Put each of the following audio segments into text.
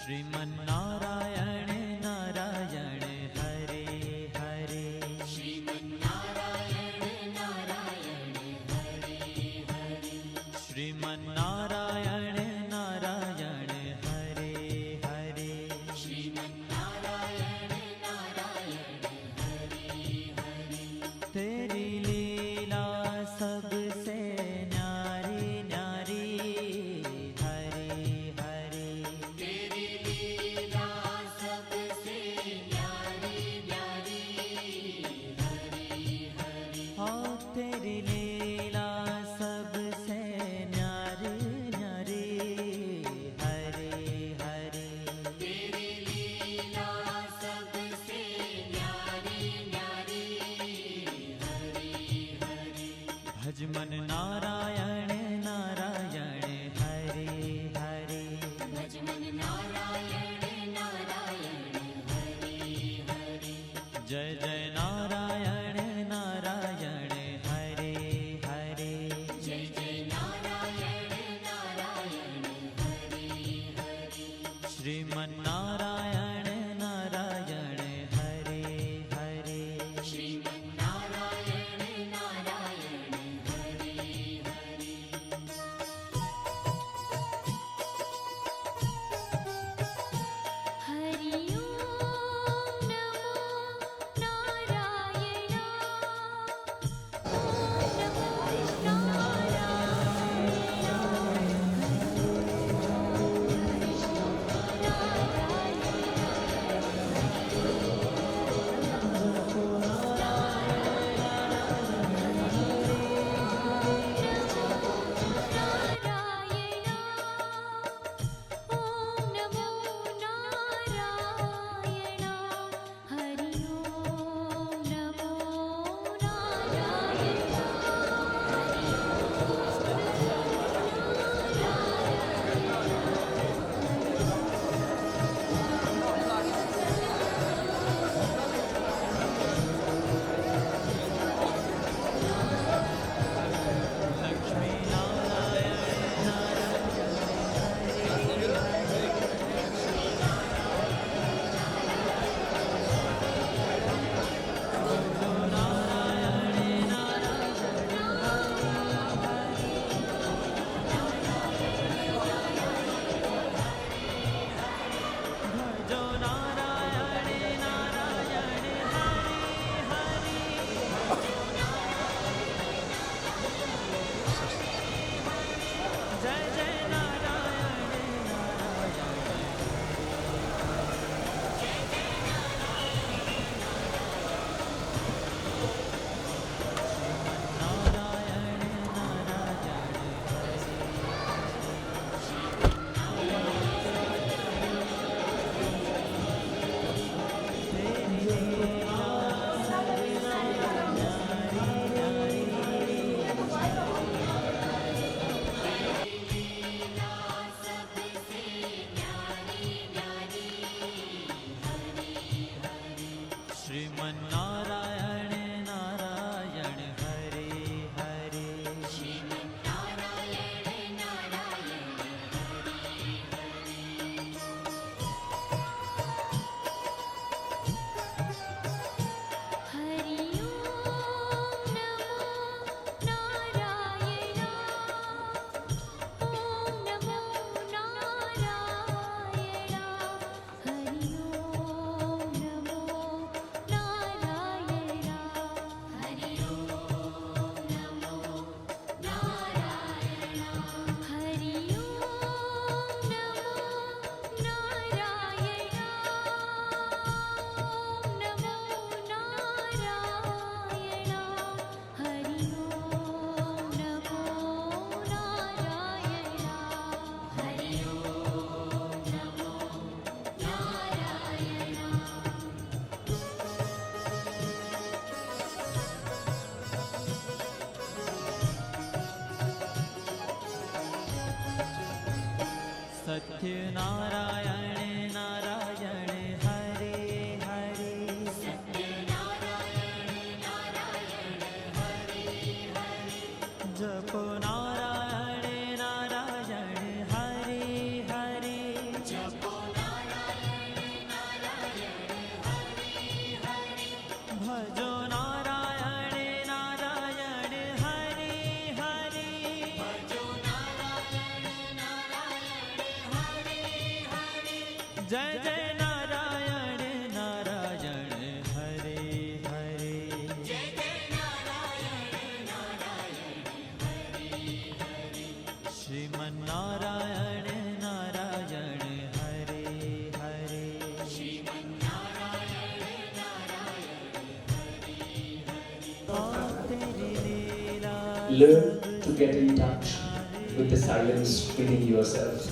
श्रीमन्नारायण नारायण हरे हरे, श्रीमन्नारायण नारायण हरे हरे, श्रीमन्नारायण नारायण हरे हरे, श्रीमन्नारायण नारायण हरे हरे। तेरी लीला सबसे न्यारी न्यारी हरे हरे, तेरी लीला सबसे न्यारी न्यारी हरे हरे, हाँ तेरी लीला सबसे न्यारी न्यारी हरे हरे, तेरी लीला सबसे न्यारी न्यारी हरे हरे। भजमन नारायण नारायण हरे हरे, भजमन नारायण नारायण हरे हरे, जय जय नारायण नारायण हरे हरे, जय जय नारायण नारायण हरे हरे, श्रीमन्नारायण नारायण हरे हरे, श्रीमन्नारायण नारायण हरे हरे। हरि ओम नमो नारायण, ओम नमो लक्ष्मी नारायण नारायण हरे हरे, बोलो नारायण नारायण भजो नारायण नारायण हरे हरे, जय जय नारायण नारायण, नारायण नारायण तेरी लीला सबसे न्यारी न्यारी, लीला सबसे न्यारी न्यारी हरे हरे, श्रीमन्नारायण नारायण हरे हरे, श्रीमन्नारायण नारायण हरे हरे। हरि ओम नमो नारायण, ओम नमो नारायण, हरि ओम नमो Narayan, Learn to get in touch with the silence within yourself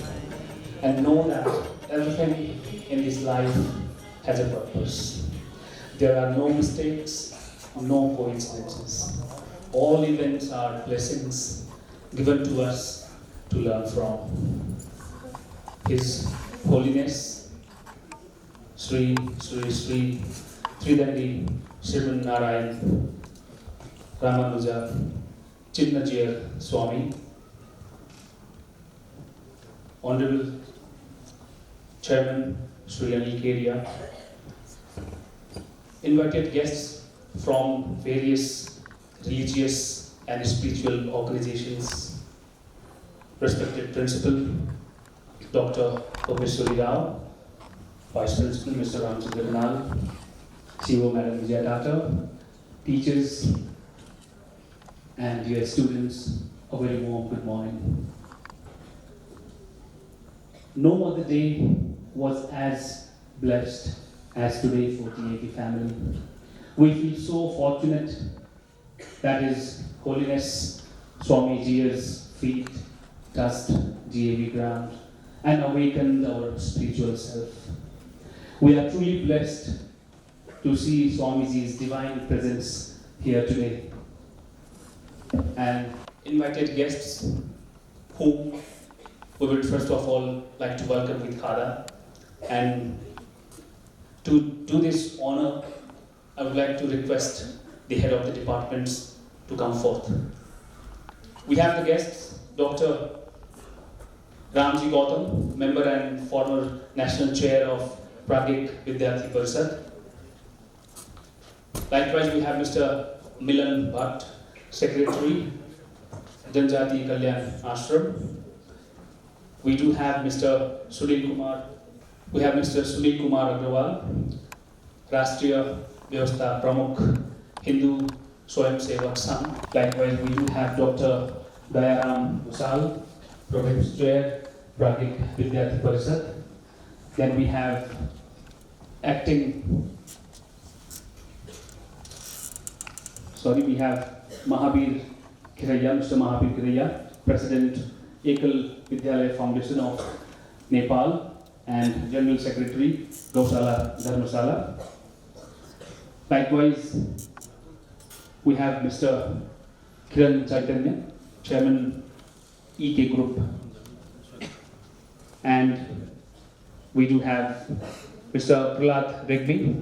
and know that everything in this life has a purpose. There are no mistakes, no coincidences. All events are blessings given to us to learn from. His Holiness Sri Tridandi Srimanarayana Ramanuja Chinna Jeeyar Swami, Honorable Chairman Sri Kedia, invited guests from various religious and spiritual organizations, respected Principal Dr. Obeswari Rao, Vice Principal Mr. Ramchandra, CEO Madam Vijayadata, teachers and dear students, a very warm good morning. No other day was as blessed as today for DAV family. We feel so fortunate that His Holiness Swami Jeeyar's feet touched DAV ground and awakened our spiritual self. We are truly blessed to see Swamiji's divine presence here today. And invited guests whom we would first of all like to welcome with Khada. And to do this honor, I would like to request the head of the departments to come forth. We have the guests, Dr. Ramji Gautam, member and former national chair of Pragyek Vidyarthi Parishad. Likewise, we have Mr. Milan Bhatt, Secretary, Janjati Kalyan Ashram. We do have Mr. Sunil Kumar. We have Mr. Sunil Kumar Agrawal, Rashtriya Vyavastha Pramukh, Hindu Swayam Sevak Sangh. Likewise, we do have Dr. Dayaram Usal, Professor Chair, Pragyek Vidyarthi Parishad. Then we have we have Mahabir Khiraiya, Mr. Mahabir Khiraiya, President Ekal Vidyalaya Foundation of Nepal and General Secretary Gausala Dharmasala. Likewise, we have Mr. Kiran Chaitanya, Chairman EK Group, and we do have Mr. Prahlad Regvi,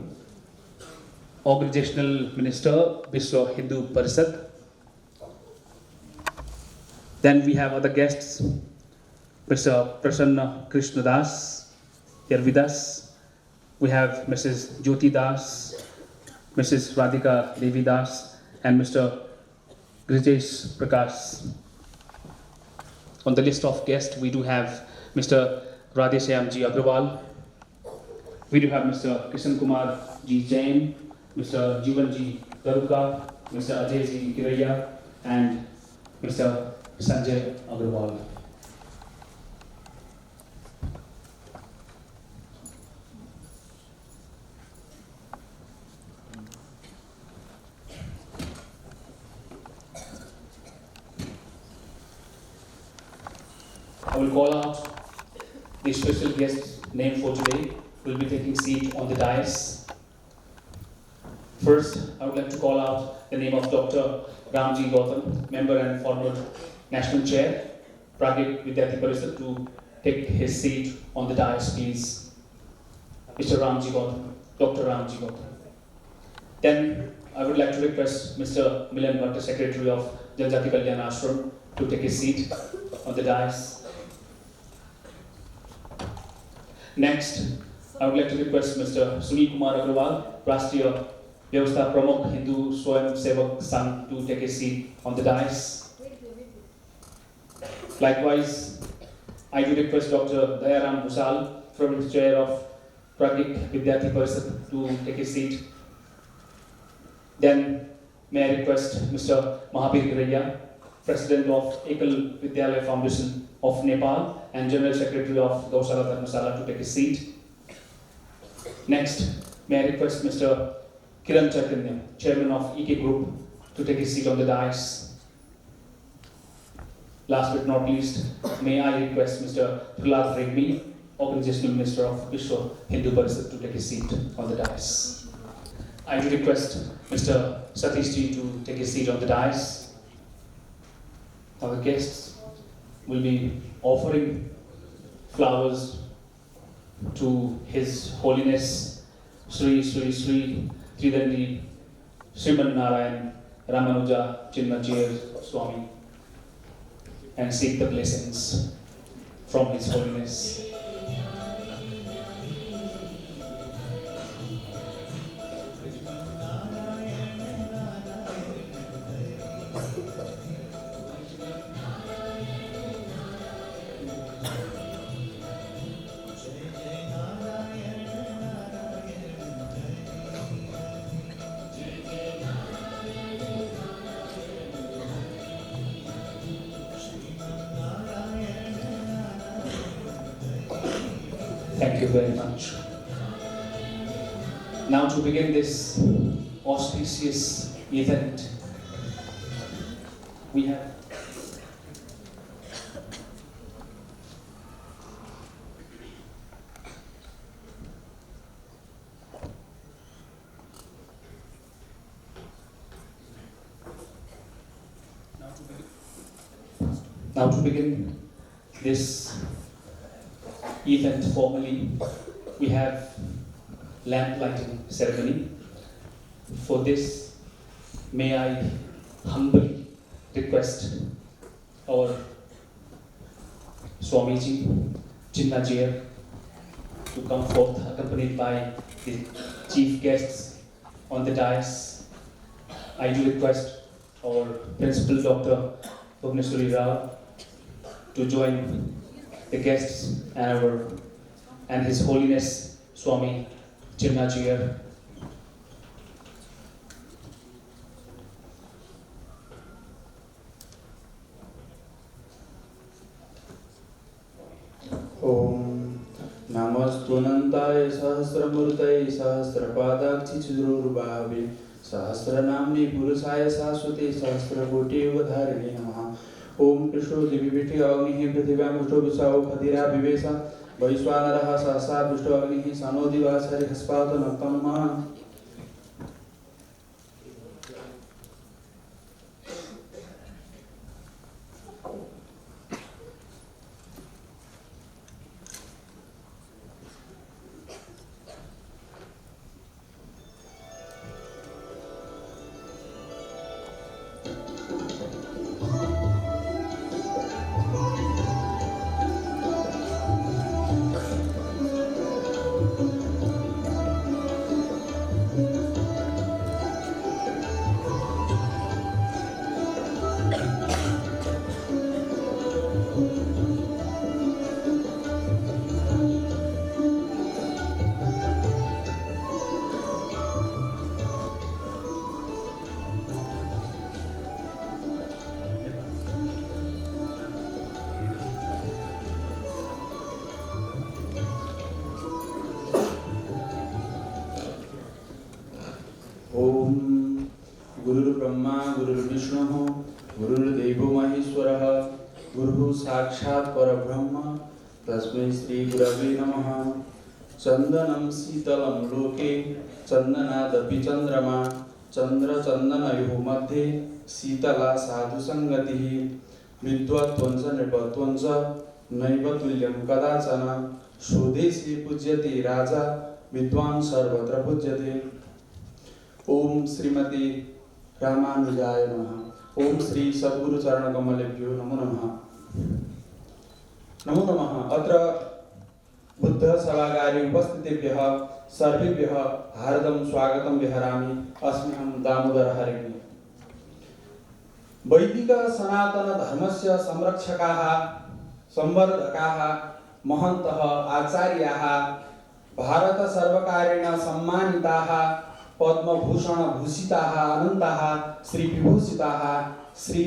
Organizational Minister, Vishwa Hindu Parishad. Then we have other guests, Mr. Prasanna Krishnadas, here with us. We have Mrs. Jyoti Das, Mrs. Radhika Devi Das, and Mr. Grijesh Prakash. On the list of guests, we do have Mr. Radheshyamji Agrawal. We do have Mr. Kishan Kumar Ji Jain, Mr. Jivanji Daruka, Mr. Ajayji Kiraiya, and Mr. Sanjay Agrawal. I will call out the special guest name for today, who will be taking seat on the dais. First, I would like to call out the name of Dr. Ramji Gautam, member and former National Chair, Pragyek Vidyarthi Parishad, to take his seat on the dais, please. Mr. Ramji Gautam, Dr. Ramji Gautam. Then, I would like to request Mr. Milan Bhatt, Secretary of Janjati Kalyan Ashram, to take his seat on the dais. Next, I would like to request Mr. Sunil Kumar Agrawal, Rashtriya Vyavastha Pramukh, Hindu Swayam Sevak Sangh, to take his seat on the dais. Likewise, I do request Dr. Dayaram Usal, from the chair of Pragyek Vidyarthi Parishad, to take his seat. Then, may I request Mr. Mahabir Khiraiya, President of Ekal Vidyalaya Foundation of Nepal and General Secretary of Gausala Dharmasala, to take his seat. Next, may I request Mr. Kiran Chaitanya, Chairman of EK Group, to take his seat on the dais. Last but not least, may I request Mr. Tridandi, Organizational Minister of Vishwa Hindu Parishad, to take his seat on the dais. I do request Mr. Satish ji to take his seat on the dais. Our guests will be offering flowers to His Holiness Sri Tridandi Srimanarayana Ramanuja Chinna Jeeyar Swami and seek the blessings from His Holiness. Thank you very much. Now to begin this auspicious event, we have Now to begin this event formally, we have lamp lighting ceremony. For this, may I humbly request our Swamiji, Chinna Jeeyar, to come forth accompanied by the chief guests on the dais. I do request our Principal Dr. Bhubaneswari Rao to join the guests and His Holiness Swami Chinna Jeeyar. Om Namaste Sahasramurtaye Sahasrapadakchichururubhave Sahasranamni Purusaya Saswate Sahasrakoti Vadharini Namaha. Om Krishno Devi Viti Agnihi Prithivyam Vishnu Visao Padira Vivesa Vaishwanaraha Sasa Vishnu Agnihi Sanodivasari Haspata Natamma. Om Guru Brahma Guru Vishnu Guru Devo Maheshwara Guru Sakshat Parabrahma Tasmai Sri Gurave Namaha. Chandanam Sitalam Loke Chandanadapi Chandrama Chandra Chandanayoh Madhye Sitala Sadhu Sangatihi Vidvatvansa Nirvatvansa Naiva Tulyam Kadachana Shodesi Pujyate Raja Vidwan Sarvatra Pujyate. Om Srimati Ramanujaya Namaha. Om Sri Sadguru Charana Kamalebhyo Namo Namaha. Namo Namaha. Atra Buddha Savagari Upastitebhyaha Sarvebhyaha Hardam Swagatam Viharami Asmiham Damodara Harini. Vaidika Sanatana Dharmasya Samrakshakaha Samvardhakaha Mahantaha Acharyaha Bharata Sarvakarina Sammanitaha Padma Bhushana Bhushitaha Anantaha Sri Vibhushitaha Sri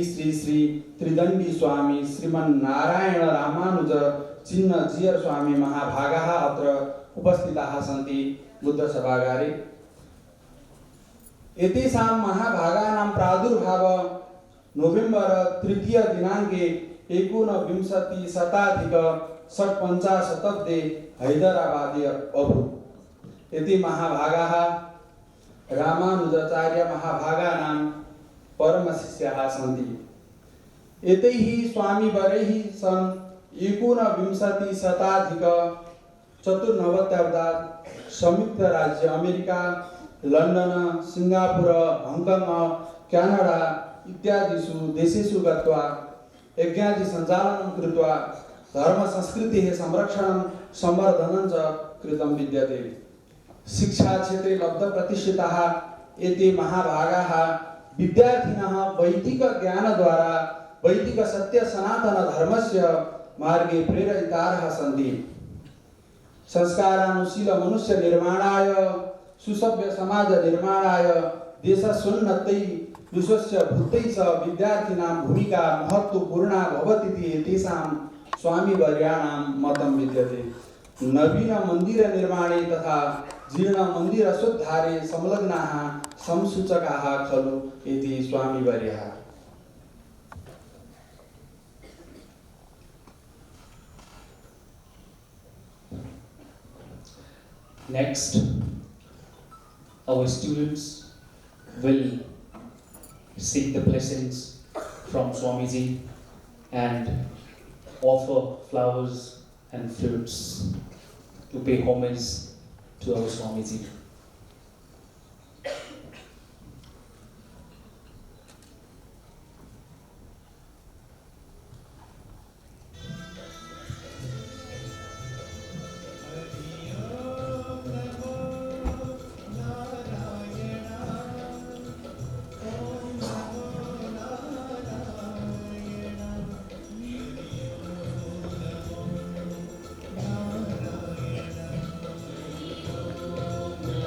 Tridandi Swami Srimanarayana Ramanuja Chinna Jeeyar Swami Mahabhagaha Atra Upastitaha Santi Buddha Sabhagari. Etisam Mahabhaganam Pradurbhava November 3 दिनांके एकोनविंशति शताधिक षट्पञ्चाशतब्दे हैदराबादे अभूत्। इति महाभागाः रामानुजाचार्य महाभागानां परमशिष्याः सन्ति। एतैः स्वामीवरैः सन् एकोनविंशति शताधिक चतुर्नवत्याब्दात् संयुक्त राज्य America, London, Singapore, Hong Kong, Canada इत्यादिषु देशेषु गत्वा यज्ञादि सञ्चालनं कृत्वा धर्म संस्कृतेः संरक्षणं संवर्धनं च कृतं विद्यते। शिक्षा क्षेत्रे लब्धप्रतिष्ठिताः एते महाभागाः विद्यार्थिनः वैदिक ज्ञानद्वारा वैदिक सत्य सनातन धर्मस्य मार्गे प्रेरिताः सन्ति। संस्कारानुशील मनुष्य निर्माणाय सुसभ्य समाज निर्माणाय देशस्योन्नत्यै विश्वस्य भूतैः च विद्यार्थिनां भूमिका महत्वपूर्णा भवतीति एतेषां स्वामीवर्याणां मतं विद्यते। नवीन मन्दिर निर्माणे तथा जीर्ण मन्दिरोद्धारे संलग्नाः संसूचकाः खलु इति स्वामीवर्यः। Next, our students will seek the blessings from Swamiji and offer flowers and fruits to pay homage to our Swamiji. Om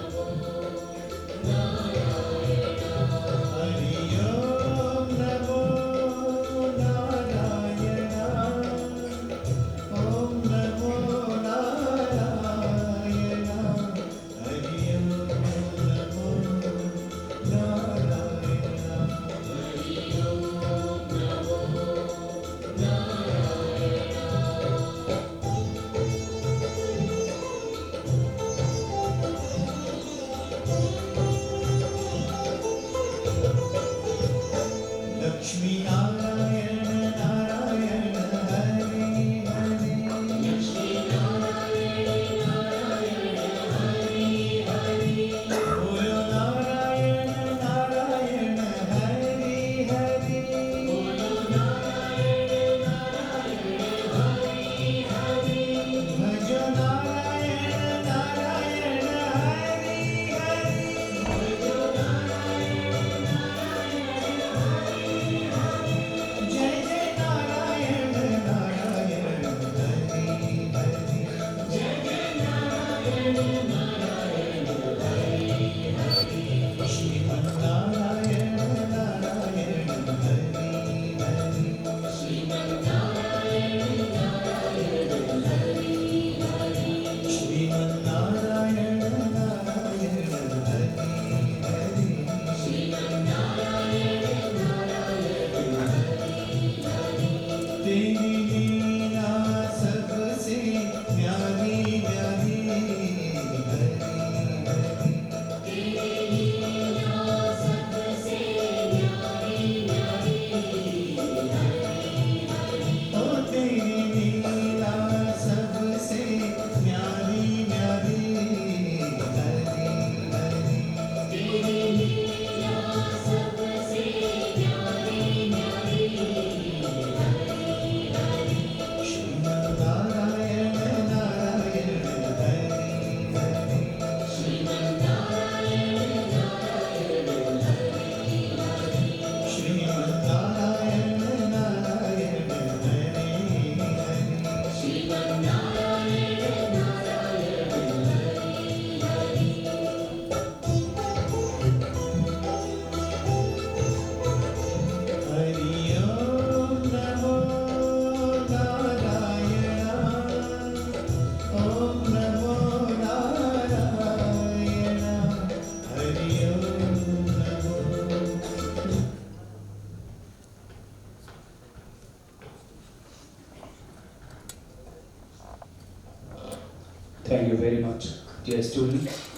Thank you very much, dear students.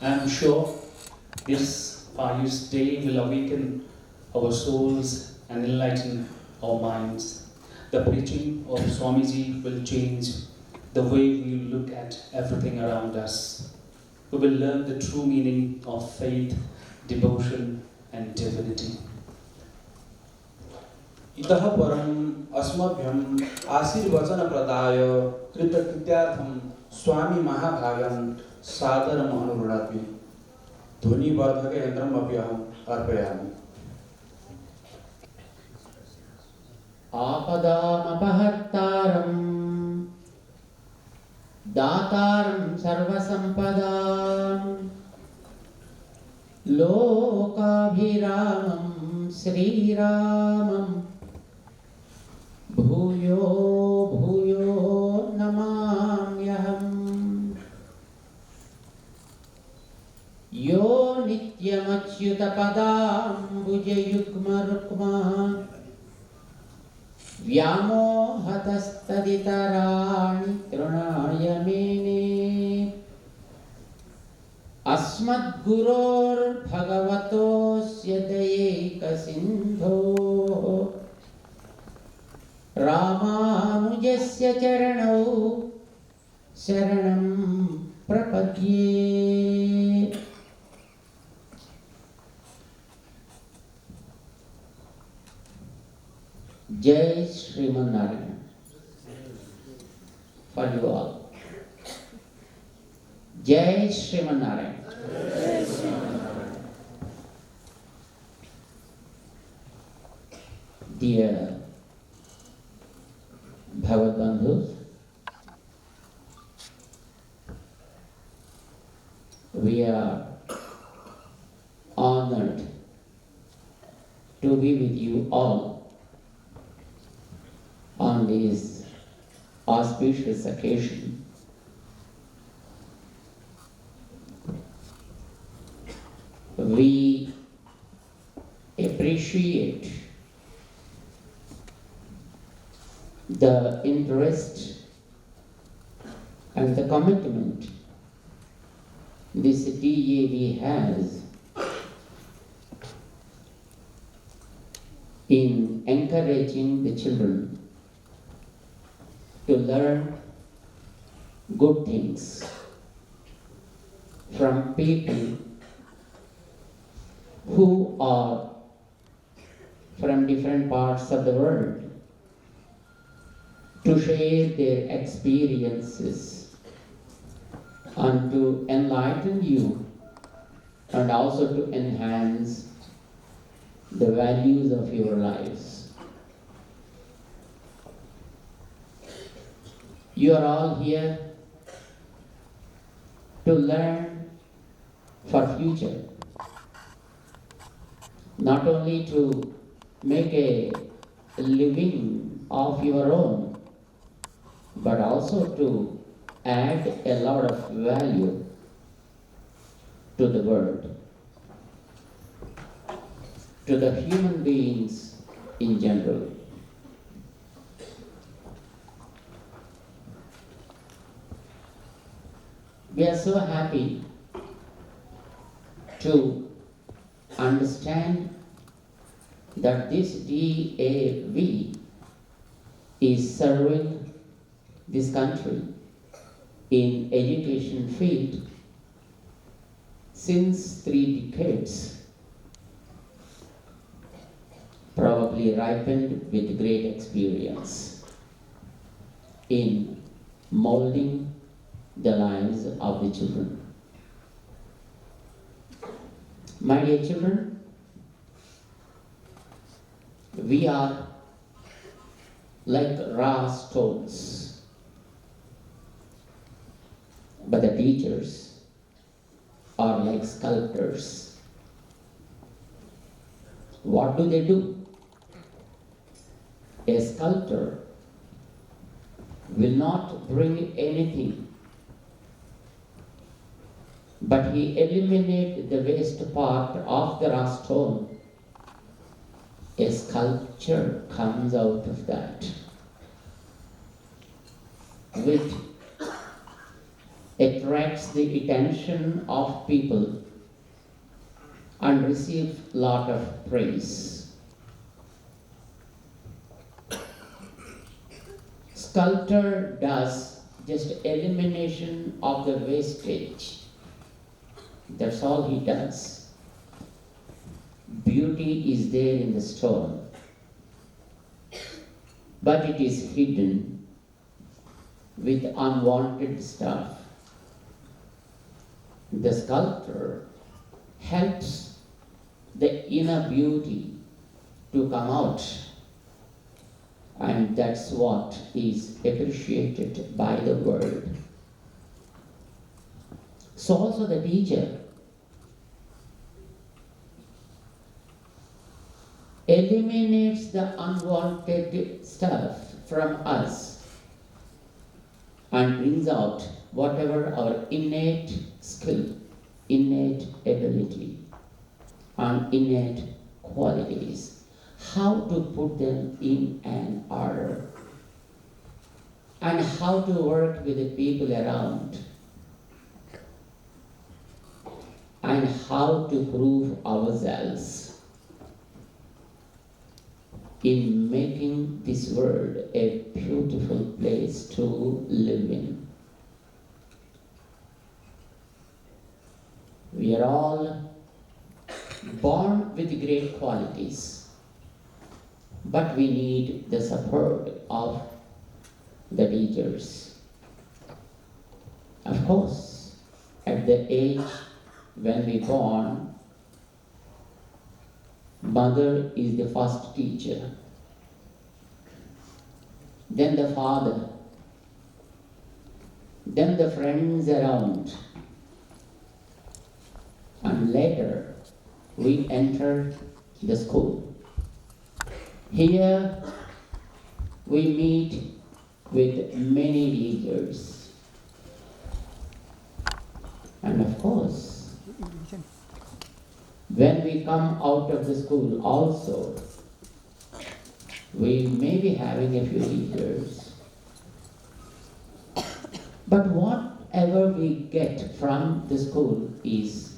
I am sure this pious day will awaken our souls and enlighten our minds. The preaching of Swamiji will change the way we look at everything around us. We will learn the true meaning of faith, devotion, and divinity. इतः परम् अस्मभ्यम् आशीर्वचन प्रदाय कृतकृत्यार्थं स्वामी महाभागान् सादरम् अनुगृह्णामि। ध्वनिवर्धक यन्त्रम् अपि अहम् अर्पयामि। आपदामपहर्तारं दातारं सर्वसम्पदां लोकाभिरामं श्रीरामं भूयो भूयो नमाम्यहम्। यो नित्यमच्युतपदाम्बुजयुग्मरुक्मा व्यामोहतस्तदितराणि तृणाय मेने अस्मद्गुरोर्भगवतोऽस्य दयैकसिन्धोः रामानुजस्य चरणौ शरणं प्रपद्ये। Jai Srimanarayana for you all. Jai Srimanarayana. Dear Bhagavad Bandhus, we are honored to be with you all on this auspicious occasion. We appreciate the interest and the commitment this DAV has in encouraging the children to learn good things from people who are from different parts of the world, to share their experiences and to enlighten you and also to enhance the values of your lives. You are all here to learn for future, not only to make a living of your own, but also to add a lot of value to the world, to the human beings in general. We are so happy to understand that this DAV is serving this country in education field since 3 decades, probably ripened with great experience in molding the lives of the children. My dear children, we are like raw stones, but the teachers are like sculptors. What do? A sculptor will not bring anything, but he eliminates the waste part of the raw stone. A sculpture comes out of that with attracts the attention of people and receives lot of praise. Sculptor does just elimination of the wastage. That's all he does. Beauty is there in the stone, but it is hidden with unwanted stuff. The sculptor helps the inner beauty to come out, and that's what is appreciated by the world. So also the teacher eliminates the unwanted stuff from us and brings out whatever our innate skill, innate ability, and innate qualities, how to put them in an order, and how to work with the people around, and how to prove ourselves in making this world a beautiful place to live in. We are all born with great qualities, but we need the support of the teachers. Of course, at the age when we born, mother is the first teacher, then the father, then the friends around, and later we enter the school. Here we meet with many teachers, and of course, when we come out of the school also, we may be having a few teachers. But whatever we get from the school is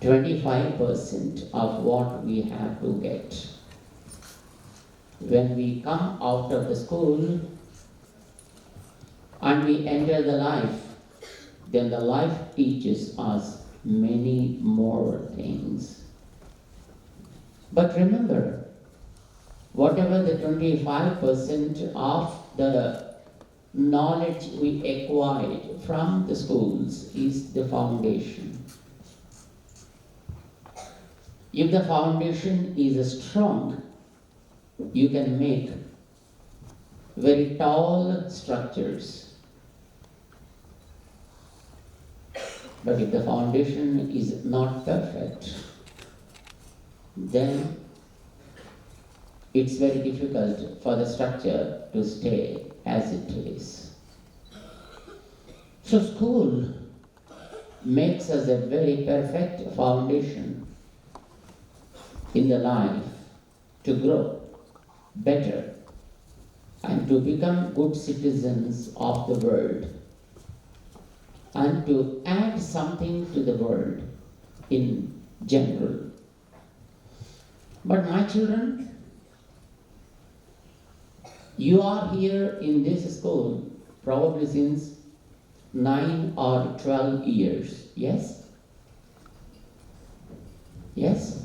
25% of what we have to get. When we come out of the school and we enter the life, then the life teaches us many more things. But remember, whatever the 25% of the knowledge we acquired from the schools is the foundation. If the foundation is strong, you can make very tall structures. But if the foundation is not perfect, then it's very difficult for the structure to stay as it is. So school makes us a very perfect foundation in the life to grow better and to become good citizens of the world, and to add something to the world in general. But my children, you are here in this school probably since 9 or 12 years, yes? Yes?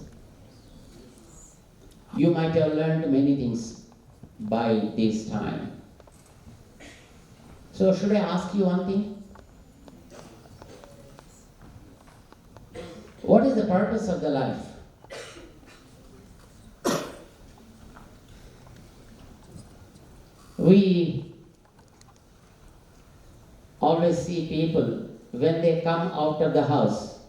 You might have learned many things by this time. So should I ask you one thing? What is the purpose of the life? We always see people when they come out of the house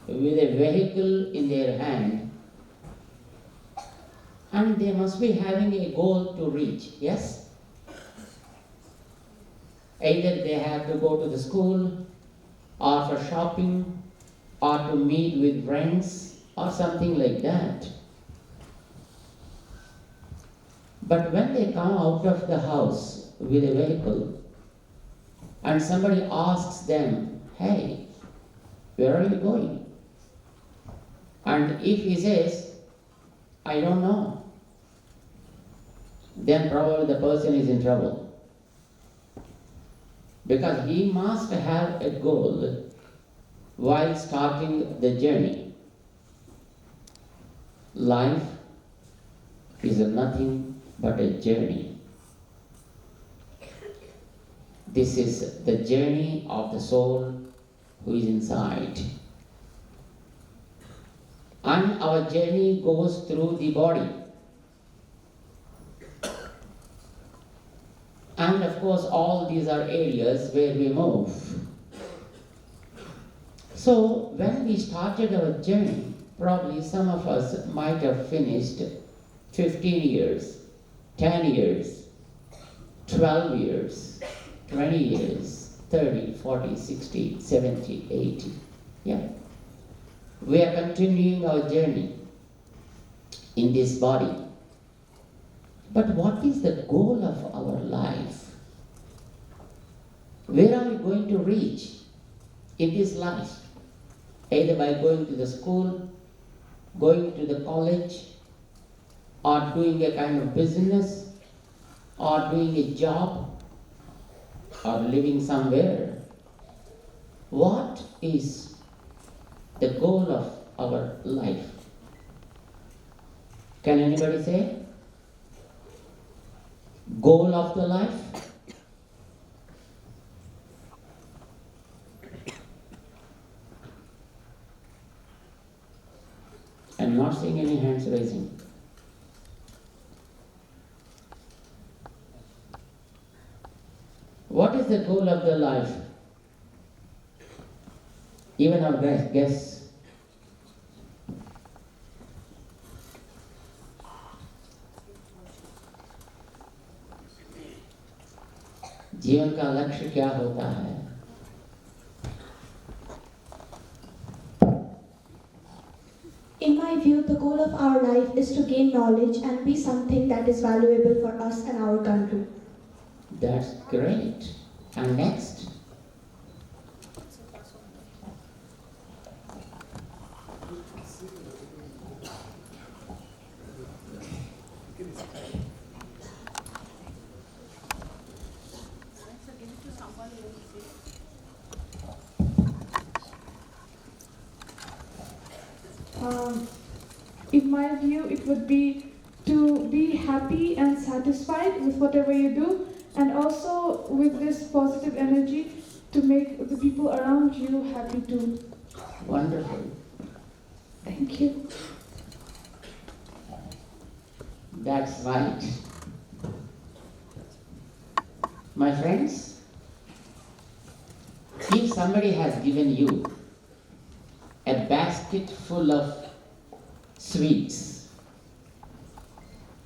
with a vehicle in their hand, and they must be having a goal to reach, yes? Either they have to go to the school, or for shopping, or to meet with friends, or something like that. But when they come out of the house with a vehicle, and somebody asks them, hey, where are you going? And if he says, I don't know, then probably the person is in trouble. Because he must have a goal while starting the journey. Life is nothing but a journey. This is the journey of the soul who is inside. And our journey goes through the body. And of course, all these are areas where we move. So, when we started our journey, probably some of us might have finished 15 years, 10 years, 12 years, 20 years, 30, 40, 60, 70, 80. Yeah. We are continuing our journey in this body. But what is the goal of our life? Where are we going to reach in this life? Either by going to the school, going to the college, or doing a kind of business, or doing a job, or living somewhere. What is the goal of our life? Can anybody say? Goal of the life? I'm not seeing any hands raising. What is the goal of the life? Even our guess. जीवन का लक्ष्य क्या होता है? In my view, the goal of our life is to gain knowledge and be something that is valuable for us and our country. That's great. And next? In my view, it would be to be happy and satisfied with whatever you do, and also with this positive energy to make the people around you happy too. Wonderful. Thank you. That's right. My friends, if somebody has given you a basket full of sweets,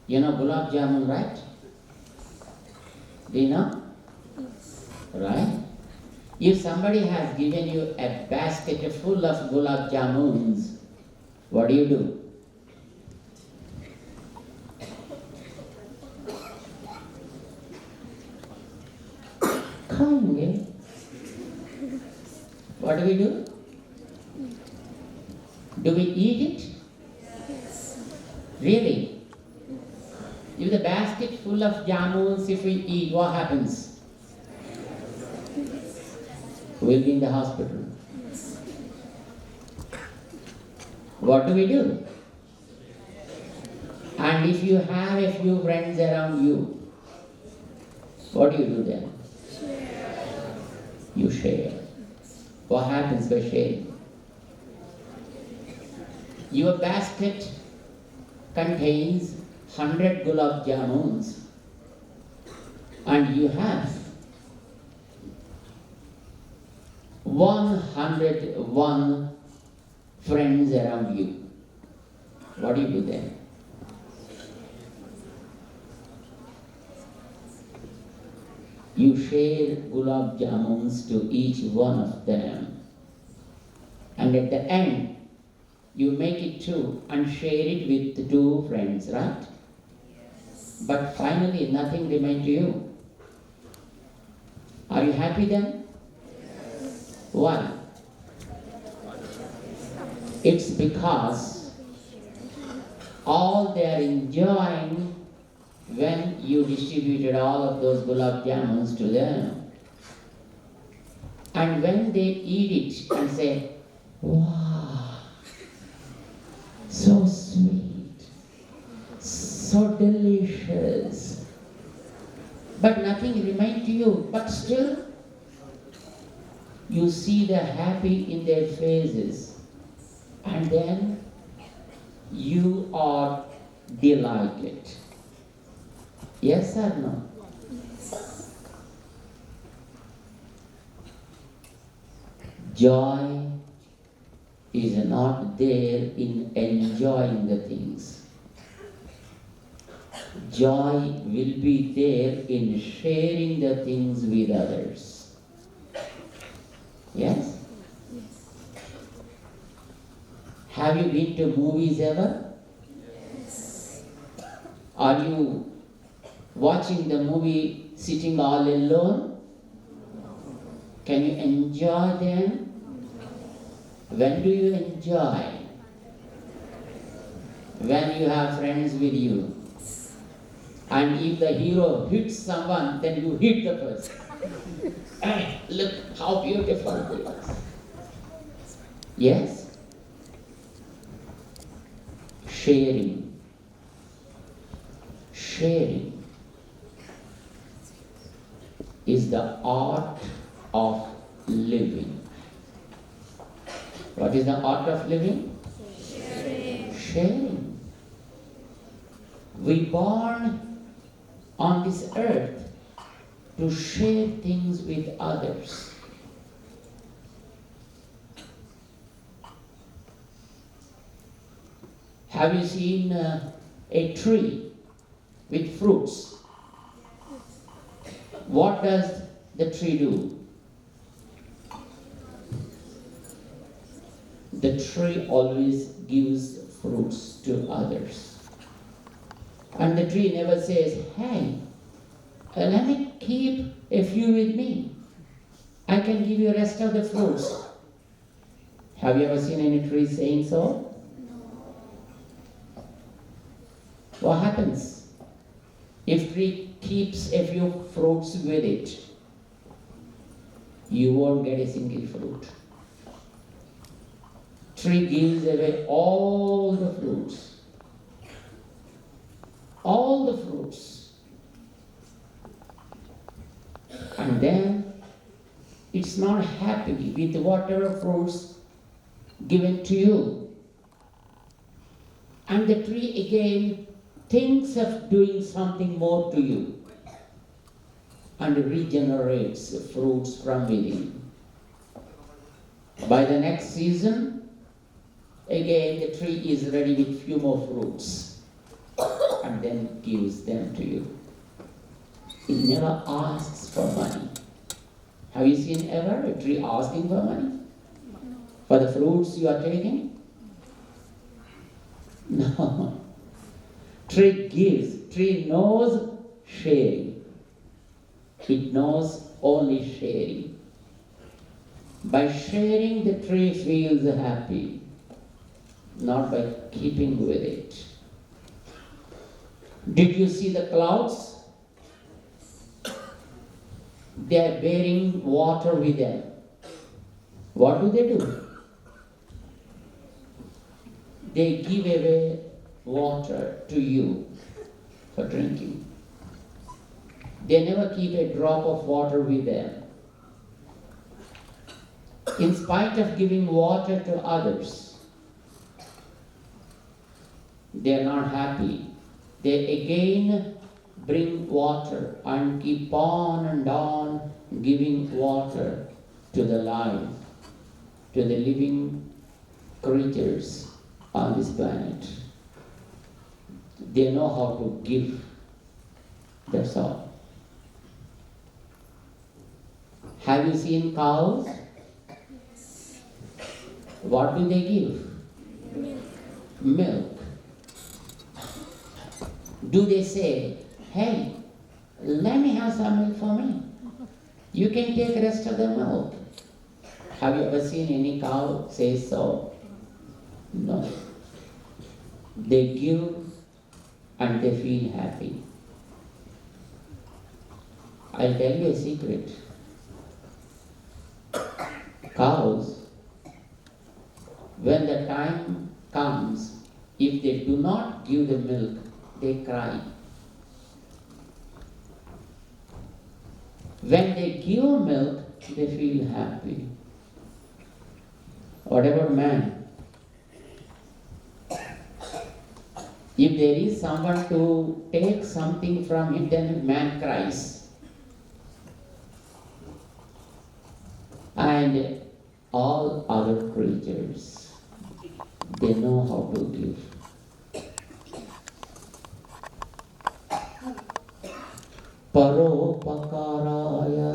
you know gulab jamun, right? Do you know? Yes. Right? If somebody has given you a basket full of gulab jamuns, what do? खाएंगे. What do? Do we eat it? Yes. Really? If the basket full of jamuns, if we eat, what happens? We'll be in the hospital. What do? And if you have a few friends around you, what do you do then? You share. What happens by sharing? Your basket contains 100 gulab jamuns and you have 101 friends around you. What do you do then? You share gulab jamuns to each one of them. And at the end, you make it two and share it with the two friends, right? Yes. But finally, nothing remains to you. Are you happy then? Why? It's because all they are enjoying when you distributed all of those gulab jamuns to them. And when they eat it and say, wow, so sweet, so delicious, but nothing remains to you, but still you see the happy in their faces, and then you are delighted. Yes or no? Joy is not there in enjoying the things. Joy will be there in sharing the things with others. Yes? Have you been to movies ever? Are you watching the movie sitting all alone? Can you enjoy them? When do you enjoy? When you have friends with you. And if the hero hits someone, then you hit the person. Hey, look how beautiful it is. Yes? Sharing. Sharing is the art of living. What is the art of living? Sharing. We born on this earth to share things with others. Have you seen a tree with fruits? What does the tree do? The tree always gives fruits to others. And the tree never says, hey, let me keep a few with me. I can give you the rest of the fruits. Have you ever seen any tree saying so? What happens? If tree keeps a few fruits with it, you won't get a single fruit. Tree gives away all the fruits. All the fruits. And then it's not happy with whatever fruits given to you. And the tree again thinks of doing something more to you and regenerates fruits from within. By the next season, again the tree is ready with few more fruits and then gives them to you. It never asks for money. Have you seen ever a tree asking for money? For the fruits you are taking? No. Tree gives. Tree knows sharing. It knows only sharing. By sharing, the tree feels happy, not by keeping with it. Did you see the clouds? They are bearing water with them. What do? They give away water to you for drinking. They never keep a drop of water with them. In spite of giving water to others, they are not happy. They again bring water and keep on and on giving water to the life, to the living creatures on this planet. They know how to give. That's all. Have you seen cows? What do they give? Milk. Do they say, hey, let me have some milk for me? You can take rest of the milk. Have you ever seen any cow say so? No. They give and they feel happy. I'll tell you a secret. Cows, when the time comes, if they do not give the milk, they cry. When they give milk, they feel happy. What about man? If there is someone to take something from him, then man cries. And all other creatures, they know how to give. Paropakaraya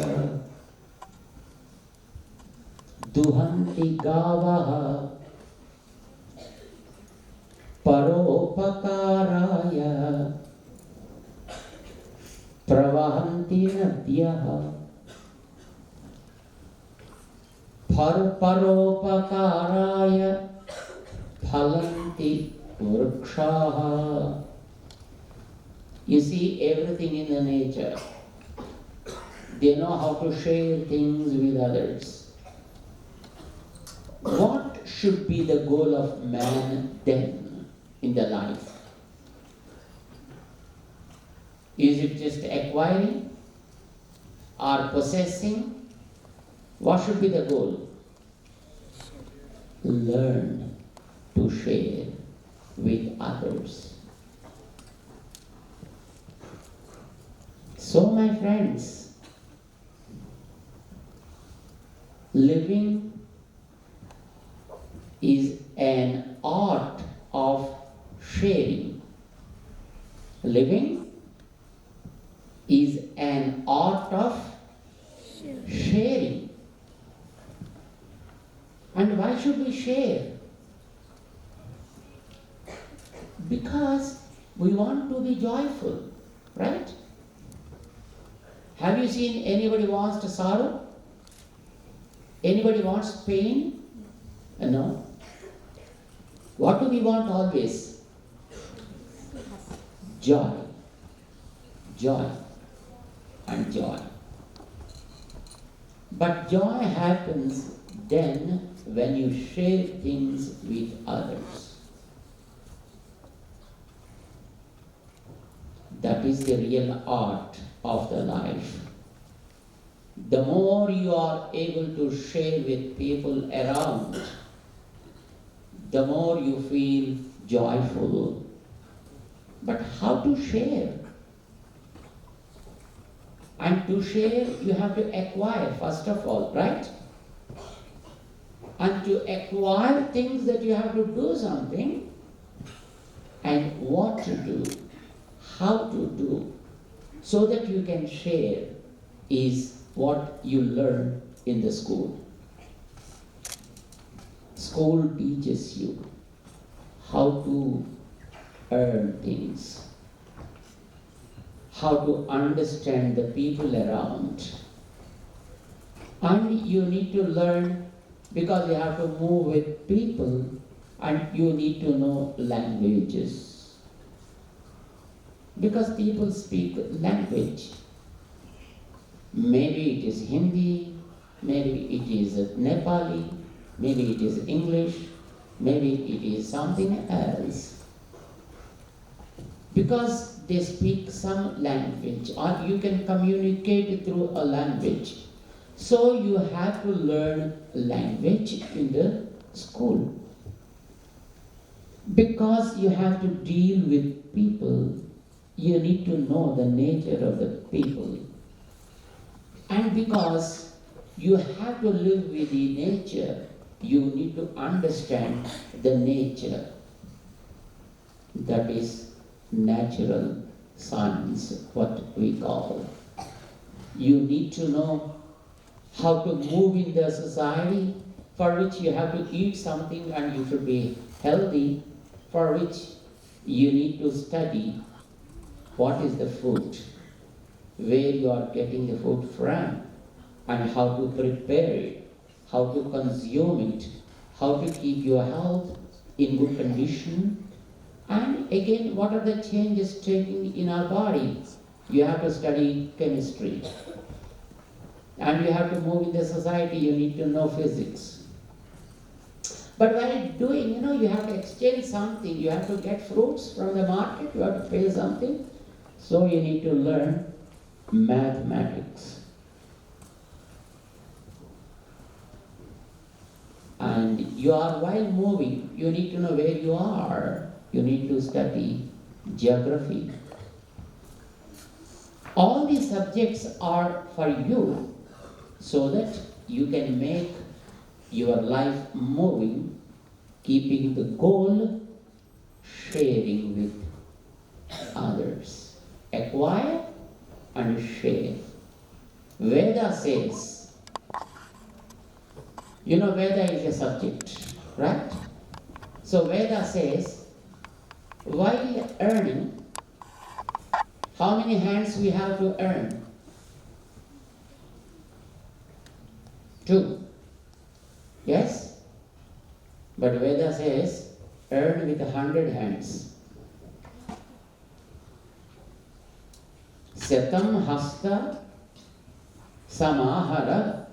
duhanti gavaha paropakaraya pravahanti nadyaha paropakaraya phalanti vrikshaha. You see everything in the nature. They know how to share things with others. What should be the goal of man then in the life? Is it just acquiring or possessing? What should be the goal? Learn to share with others. So, my friends, living is an art of sharing. Living is an art of sharing. And why should we share? Because we want to be joyful, right? Have you seen anybody wants to sorrow? Anybody wants pain? No. What do we want always? Joy. Joy. And joy. But joy happens then when you share things with others. That is the real art of the life. The more you are able to share with people around, the more you feel joyful. But how to share? And to share, you have to acquire first of all, right? And to acquire things that you have to do something, and what to do, how to do, so that you can share is what you learn in the school. School teaches you how to earn things, how to understand the people around. And you need to learn because you have to move with people and you need to know languages. Because people speak language. Maybe it is Hindi, maybe it is Nepali, maybe it is English, maybe it is something else. Because they speak some language, or you can communicate through a language. So you have to learn language in the school. Because you have to deal with people, you need to know the nature of the people. And because you have to live with the nature, you need to understand the nature. That is natural science, what we call. You need to know how to move in the society, for which you have to eat something and you should be healthy, for which you need to study what is the food, where you are getting the food from, and how to prepare it, how to consume it, how to keep your health in good condition, and again, what are the changes taking in our body? You have to study chemistry, and you have to move in the society, you need to know physics. But while doing, you have to exchange something, you have to get fruits from the market, you have to pay something, so you need to learn mathematics. And you are, while moving, you need to know where you are. You need to study geography. All these subjects are for you so that you can make your life moving, keeping the goal, sharing with others. Acquire and share. Veda says, Veda is a subject, right? So Veda says, while earning, how many hands we have to earn? 2. Yes? But Veda says, earn with 100 hands. Satam hasta samahara.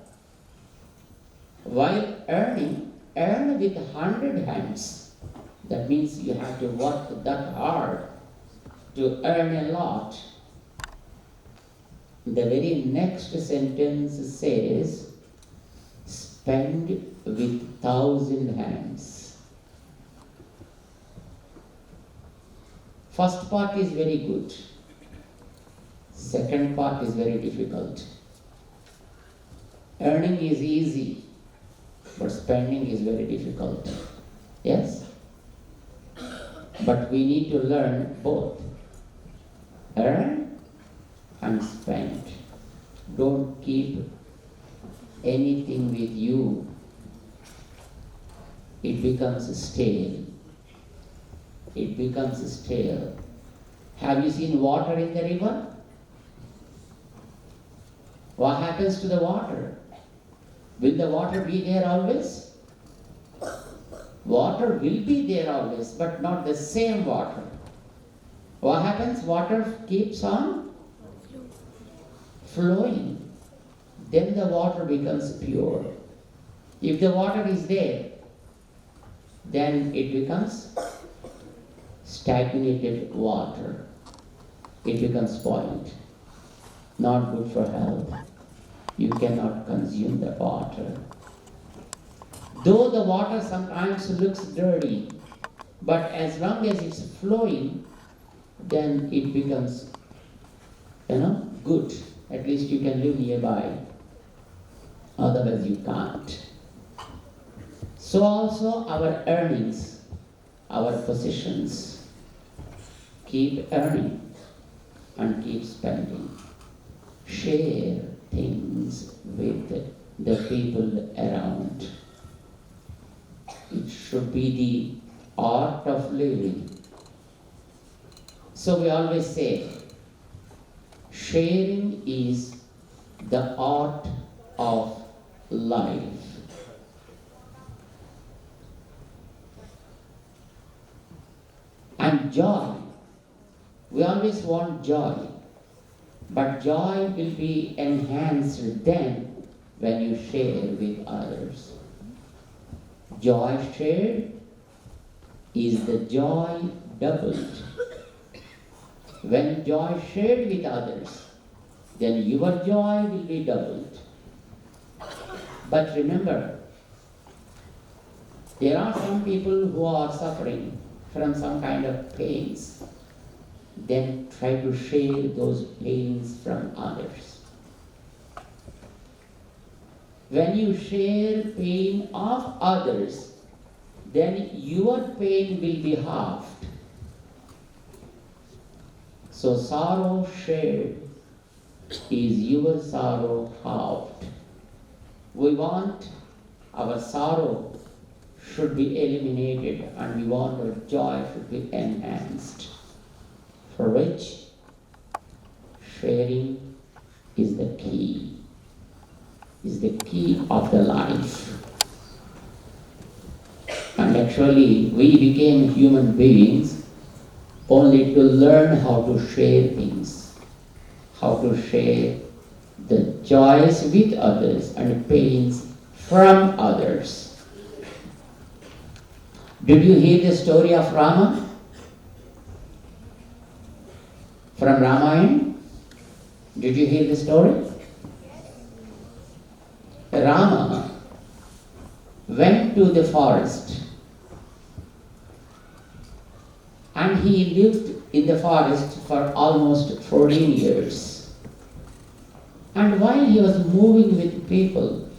While earning, earn with 100 hands. That means you have to work that hard to earn a lot. The very next sentence says, spend with 1,000 hands. First part is very good. Second part is very difficult. Earning is easy, but spending is very difficult. Yes? But we need to learn both. Earn and spend. Don't keep anything with you. It becomes stale. It becomes stale. Have you seen water in the river? What happens to the water? Will the water be there always? Water will be there always, but not the same water. What happens? Water keeps on flowing. Then the water becomes pure. If the water is there, then it becomes stagnated water. It becomes spoiled. Not good for health. You cannot consume the water. Though the water sometimes looks dirty, but as long as it's flowing, then it becomes, good. At least you can live nearby. Otherwise you can't. So also our earnings, our possessions, keep earning and keep spending. Share things with the people around. It should be the art of living. So we always say, sharing is the art of life. And joy. We always want joy. But joy will be enhanced then when you share with others. Joy shared is the joy doubled. When joy shared with others, then your joy will be doubled. But remember, there are some people who are suffering from some kind of pains. Then try to share those pains from others. When you share pain of others, then your pain will be halved. So sorrow shared is your sorrow halved. We want our sorrow should be eliminated and we want our joy should be enhanced. For which sharing is the key. is the key of the life. And actually, we became human beings only to learn how to share things, how to share the joys with others and pains from others. Did you hear the story of Rama? From Ramayana? Did you hear the story? Rama went to the forest and he lived in the forest for almost 14 years. And while he was moving with people,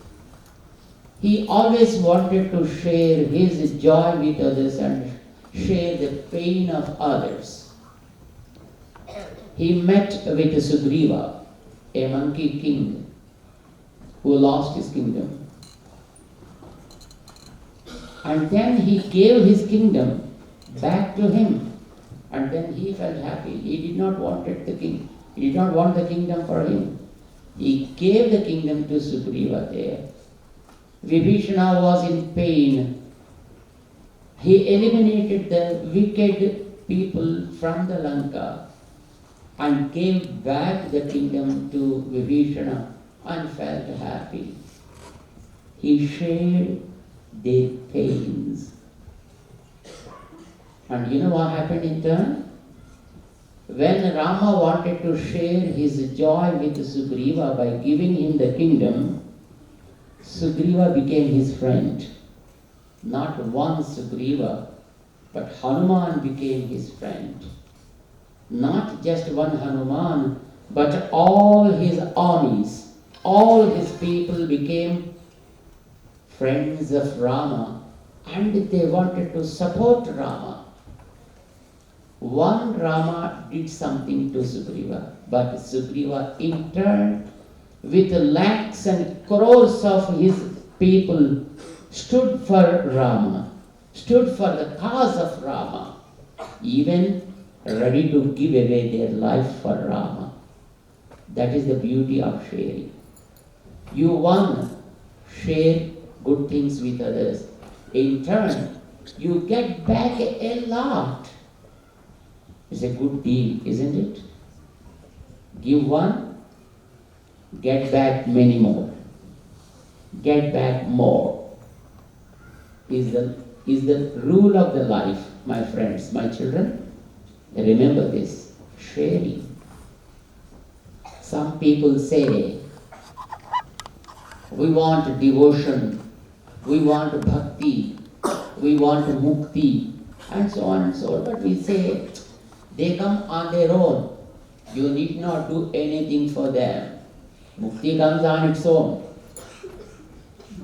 he always wanted to share his joy with others and share the pain of others. He met with Sugriva, a monkey king who lost his kingdom. And then he gave his kingdom back to him. And then he felt happy. He did not want the king. He did not want the kingdom for him. He gave the kingdom to Sugriva there. Vibhishana was in pain. He eliminated the wicked people from the Lanka and gave back the kingdom to Vibhishana and felt happy. He shared their pains. And you know what happened in turn? When Rama wanted to share his joy with Sugriva by giving him the kingdom, Sugriva became his friend. Not one Sugriva, but Hanuman became his friend. Not just one Hanuman, but all his armies, all his people became friends of Rama, and they wanted to support Rama. One Rama did something to Sugriva, but Sugriva in turn, with lakhs and crores of his people, stood for Rama, stood for the cause of Rama, even ready to give away their life for Rama. That is the beauty of sharing. You one share good things with others. In turn, you get back a lot. It's a good deal, isn't it? Give one, get back many more. Get back more. Is the rule of the life, my friends, my children. Remember this, sharing. Some people say, we want devotion, we want bhakti, we want mukti, and so on and so on. But we say, they come on their own. You need not do anything for them. Mukti comes on its own.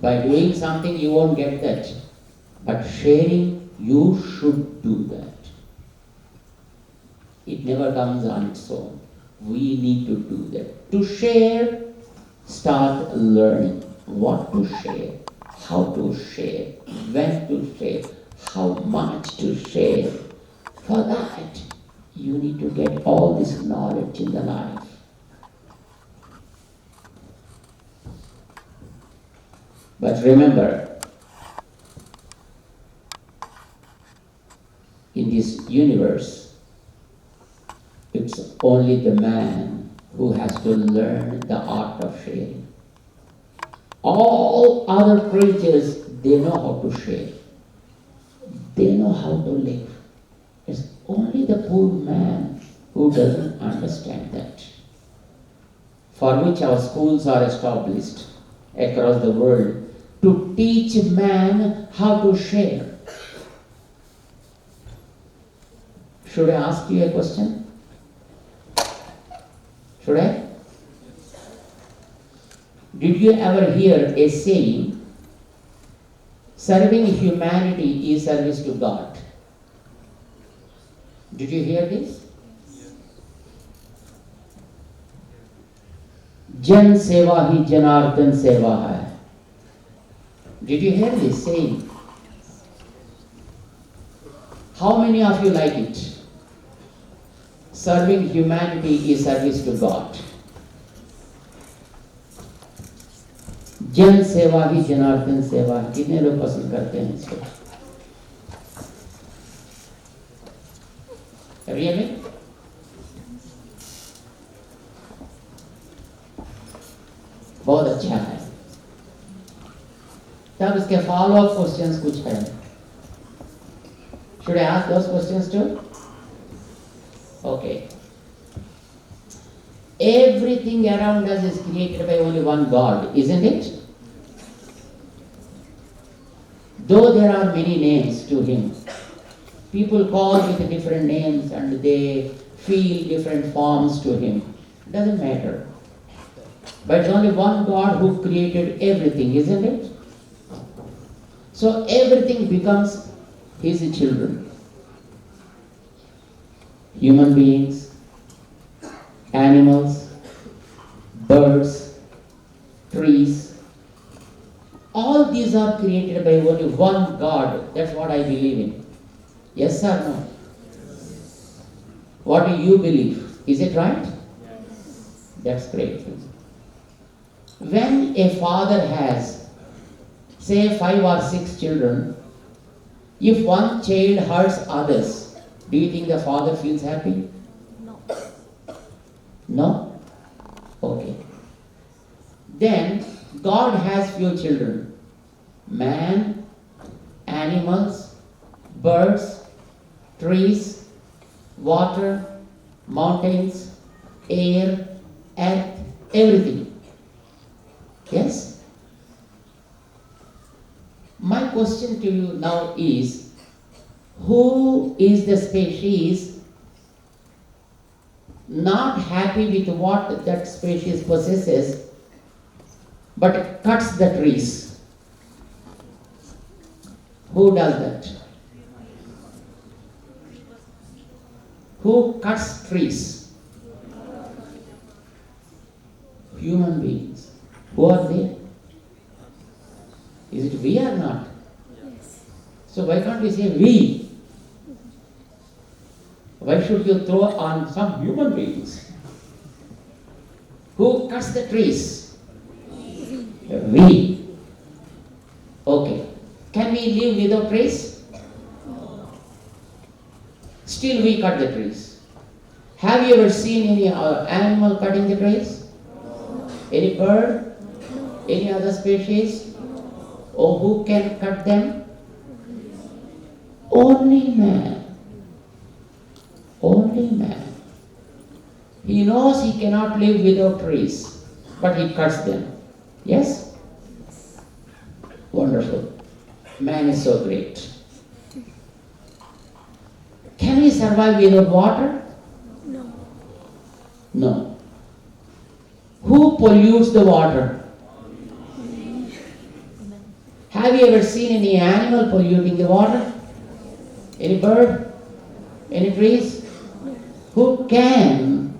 By doing something, you won't get that. But sharing, you should do that. It never comes on its own. We need to do that. To share, start learning what to share, how to share, when to share, how much to share. For that, you need to get all this knowledge in the life. But remember, in this universe, it's only the man who has to learn the art of sharing. All other creatures, they know how to share. They know how to live. It's only the poor man who doesn't understand that. For which our schools are established across the world to teach man how to share. Should I ask you a question? Should I? Did you ever hear a saying, serving humanity is service to God? Did you hear this? Jan seva hi janardhan seva hai. Did you hear this saying? How many of you like it? Serving humanity is service to God. जन सेवा ही जनार्दन सेवा, कितने लोग पसंद करते हैं इसको? Really? बहुत अच्छा है। तब इसके फॉलो अप क्वेश्चंस कुछ है। Should I ask those questions too? Okay. Everything around us is created by only one God, isn't it? Though there are many names to Him, people call with different names and they feel different forms to Him. Doesn't matter. But it's only one God who created everything, isn't it? So everything becomes His children. Human beings, animals, birds, trees, all these are created by only one God. That's what I believe in. Yes or no? What do you believe? Is it right? That's great. When a father has, say, 5 or 6 children, if one child hurts others, do you think the father feels happy? No? Okay. Then God has few children. Man, animals, birds, trees, water, mountains, air, earth, everything. Yes? My question to you now is, who is the species not happy with what that species possesses, but cuts the trees? Who does that? Who cuts trees? Human beings. Who are they? Is it we or not? So why can't we say we? Why should you throw on some human beings? Who cuts the trees? We. Okay. Can we live without trees? Still we cut the trees. Have you ever seen any animal cutting the trees? Any bird? Any other species? Or who can cut them? Only man. Only man. He knows he cannot live without trees, but he cuts them. Yes? Wonderful. Man is so great. Can we survive without water? No. Who pollutes the water? Have you ever seen any animal polluting the water? Any bird? Any trees? Who can?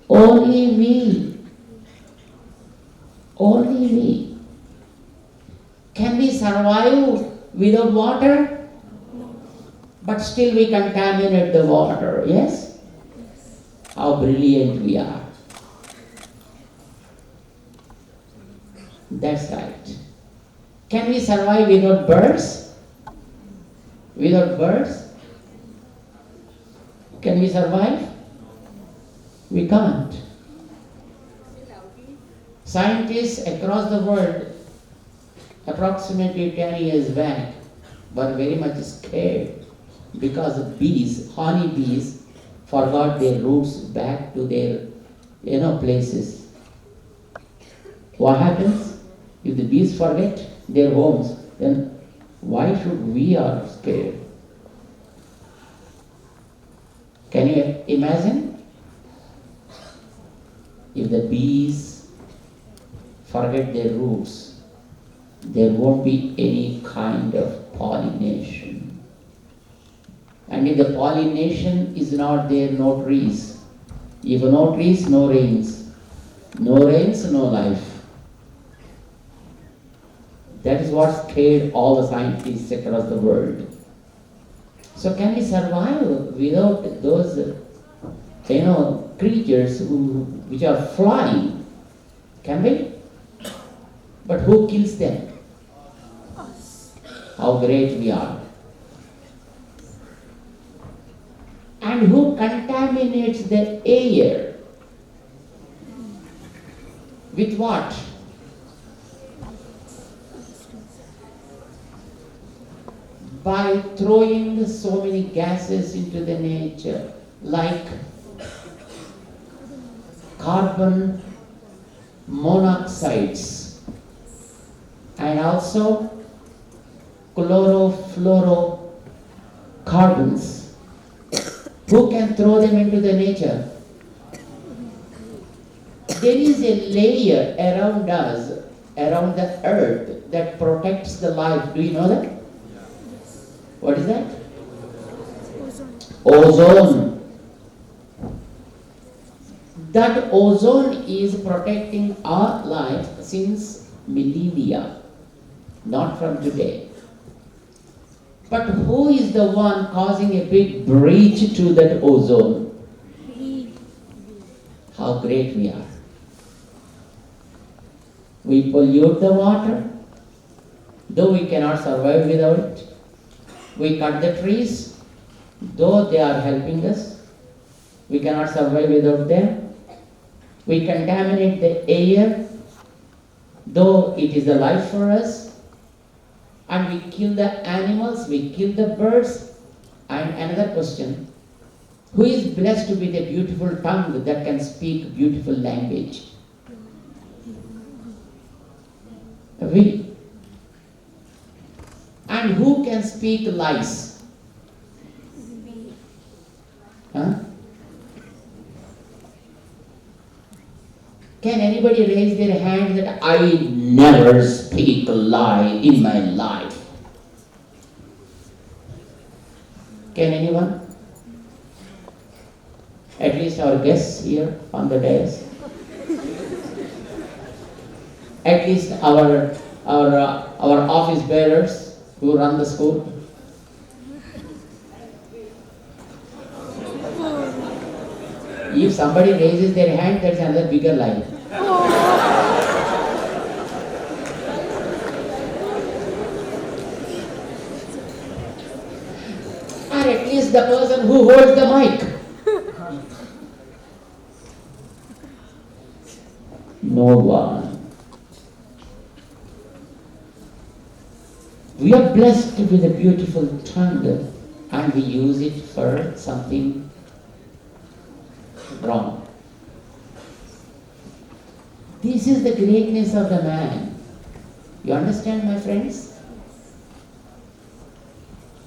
Only we. Only we. Can we survive without water? But still we contaminate the water, yes? How brilliant we are. That's right. Can we survive without birds? Without birds? Can we survive? We can't. Scientists across the world, approximately 10 years back, were very much scared because bees, honey bees, forgot their roots back to their places. What happens? If the bees forget their homes, then why should we are scared? Can you imagine? If the bees forget their roots, there won't be any kind of pollination. And if the pollination is not there, no trees. If no trees, no rains. No rains, no life. That is what scared all the scientists across the world. So can we survive without those, creatures which are flying? Can we? But who kills them? How great we are. And who contaminates the air? With what? By throwing so many gases into the nature, like carbon monoxides and also chlorofluorocarbons. Who can throw them into the nature? There is a layer around us, around the earth, that protects the life. Do you know that? What is that? Ozone. That ozone is protecting our life since millennia, not from today. But who is the one causing a big breach to that ozone? How great we are. We pollute the water, though we cannot survive without it. We cut the trees, though they are helping us. We cannot survive without them. We contaminate the air, though it is the life for us. And we kill the animals, we kill the birds. And another question, who is blessed with a beautiful tongue that can speak beautiful language? We. And who can speak lies? Huh? Can anybody raise their hand that I never speak a lie in my life? Can anyone? At least our guests here on the dais. At least our office bearers who run the school. If somebody raises their hand, that's another bigger lie. Or at least the person who holds the mic. No one. We are blessed with a beautiful tongue and we use it for something wrong. This is the greatness of the man. You understand, my friends?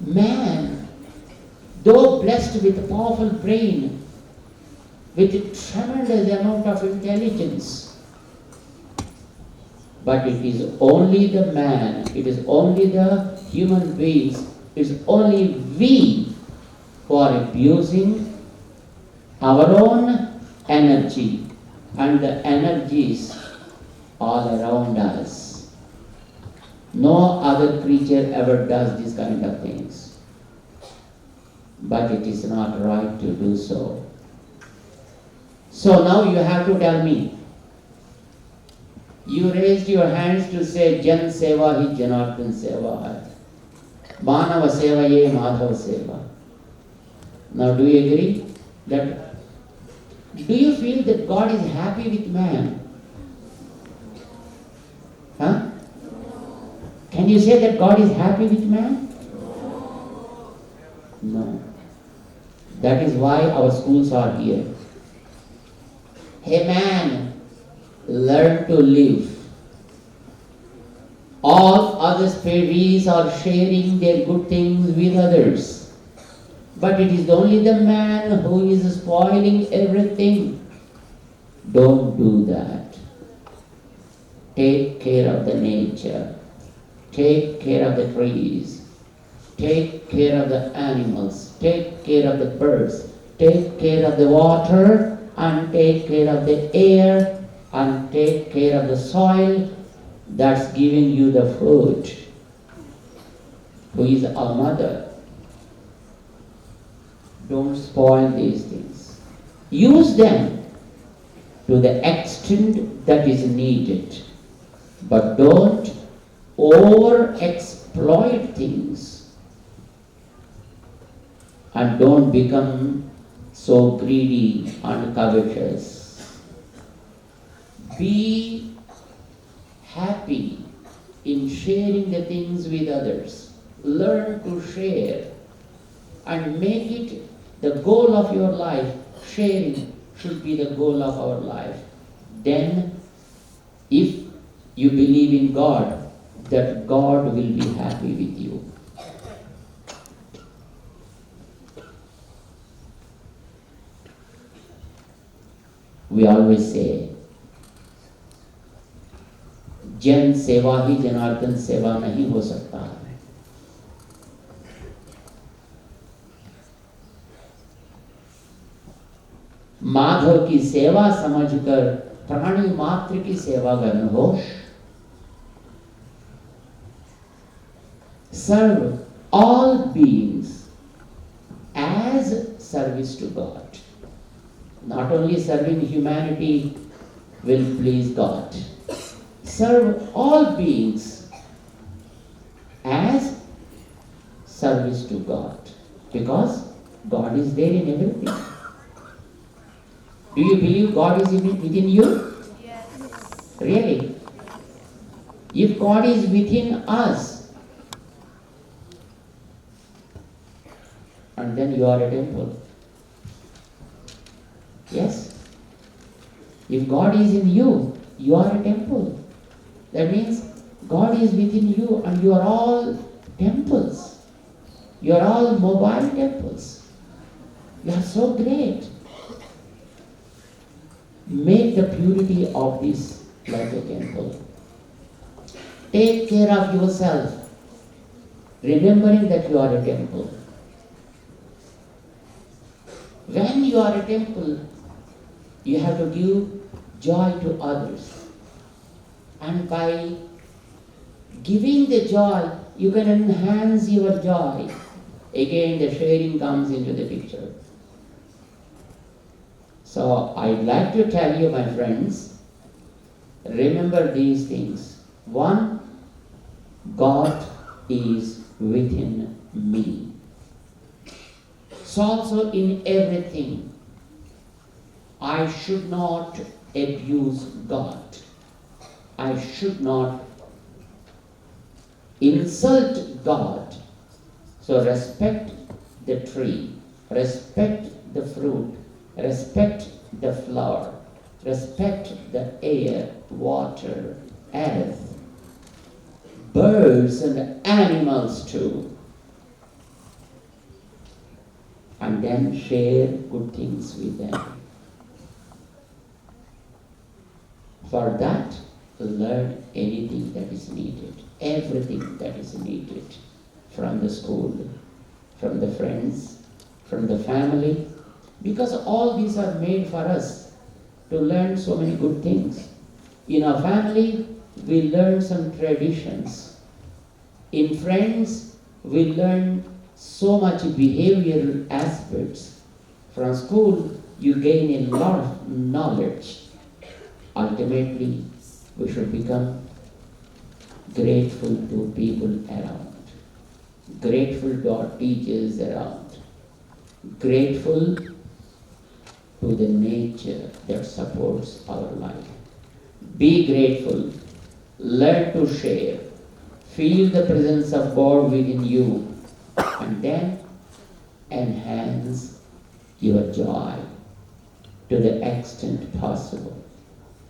Man, though blessed with a powerful brain, with a tremendous amount of intelligence, but it is only the man, it is only the human beings, it is only we who are abusing our own energy and the energies all around us. No other creature ever does these kind of things. But it is not right to do so. So now you have to tell me. You raised your hands to say Jan Seva hi Janardan Seva hai. Manava Seva ye Madhava Seva. Now do you agree that? Do you feel that God is happy with man? Huh? Can you say that God is happy with man? No. That is why our schools are here. Hey man, learn to live. All other species are sharing their good things with others. But it is only the man who is spoiling everything. Don't do that. Take care of the nature. Take care of the trees. Take care of the animals. Take care of the birds. Take care of the water. And take care of the air. And take care of the soil that's giving you the food. Who is our mother. Don't spoil these things. Use them to to the extent that is needed. But don't over exploit things and don't become so greedy and covetous. Be happy in sharing the things with others. Learn to share and make it the goal of your life. Sharing should be the goal of our life. Then, if you believe in God, that God will be happy with you. We always say, जन सेवा ही जनार्दन सेवा नहीं हो सकता है. माधव की सेवा समझकर प्राणी मात्र की सेवा करना हो. Serve all beings as service to God. Not only serving humanity will please God. Serve all beings as service to God, because God is there in everything. Do you believe God is within you? Yes. Really? If God is within us, and then you are a temple. Yes? If God is in you, you are a temple. That means God is within you and you are all temples. You are all mobile temples. You are so great. Make the purity of this like a temple. Take care of yourself, remembering that you are a temple. When you are a temple, you have to give joy to others. And by giving the joy, you can enhance your joy. Again, the sharing comes into the picture. So, I'd like to tell you, my friends, remember these things. One, God is within me. So also in everything, I should not abuse God. I should not insult God. So respect the tree, respect the fruit, respect the flower, respect the air, water, earth, birds and animals too. And then share good things with them. For that, learn anything that is needed, everything that is needed from the school, from the friends, from the family, because all these are made for us to learn so many good things. In our family, we learn some traditions. In friends, we learn so much behavioral aspects. From school, you gain a lot of knowledge. Ultimately, we should become grateful to people around, grateful to our teachers around, grateful to the nature that supports our life. Be grateful, learn to share, feel the presence of God within you, and then enhance your joy to the extent possible.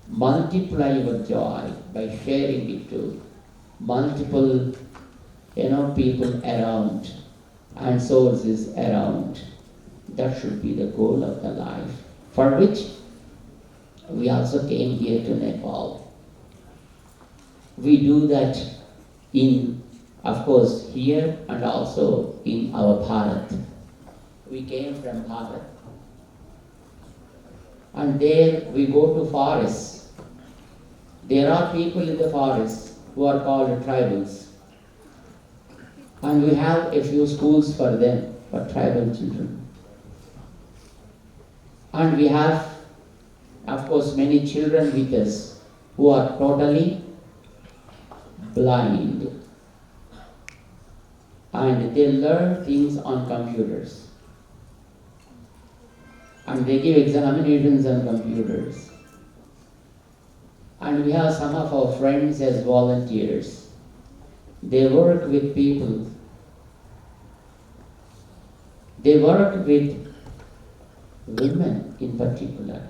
Multiply your joy by sharing it to multiple people around and sources around. That should be the goal of the life, for which we also came here to Nepal. We do that of course, here and also in our Bharat. We came from Bharat. And there we go to forests. There are people in the forest who are called tribals. And we have a few schools for them, for tribal children. And we have of course, many children with us who are totally blind and they learn things on computers and they give examinations on computers. And we have some of our friends as volunteers. They work with people. They work with women in particular.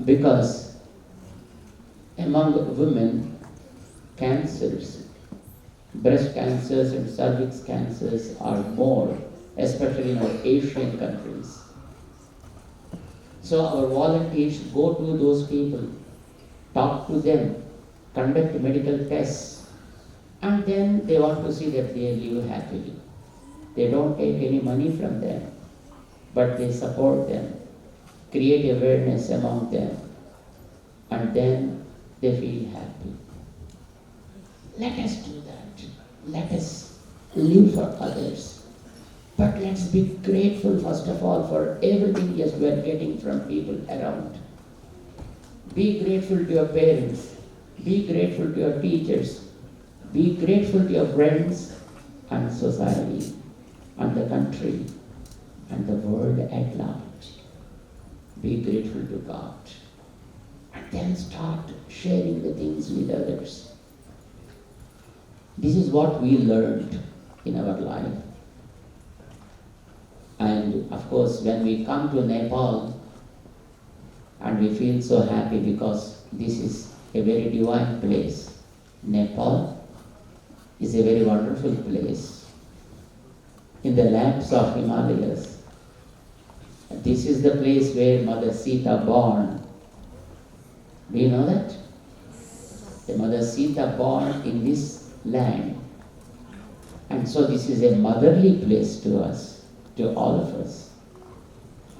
Because among women, cancers, breast cancers and cervix cancers are more, especially in our Asian countries. So our volunteers go to those people, talk to them, conduct medical tests, and then they want to see that they live happily. They don't take any money from them, but they support them, create awareness among them, and then they feel happy. Let us do that. Let us live for others. But let's be grateful first of all for everything yes we are getting from people around. Be grateful to your parents. Be grateful to your teachers. Be grateful to your friends and society and the country and the world at large. Be grateful to God. And then start sharing the things with others. This is what we learned in our life. And of course, when we come to Nepal, and we feel so happy because this is a very divine place. Nepal is a very wonderful place. In the lands of Himalayas, this is the place where Mother Sita born. Do you know that? The Mother Sita born in this land. And so this is a motherly place to us, to all of us.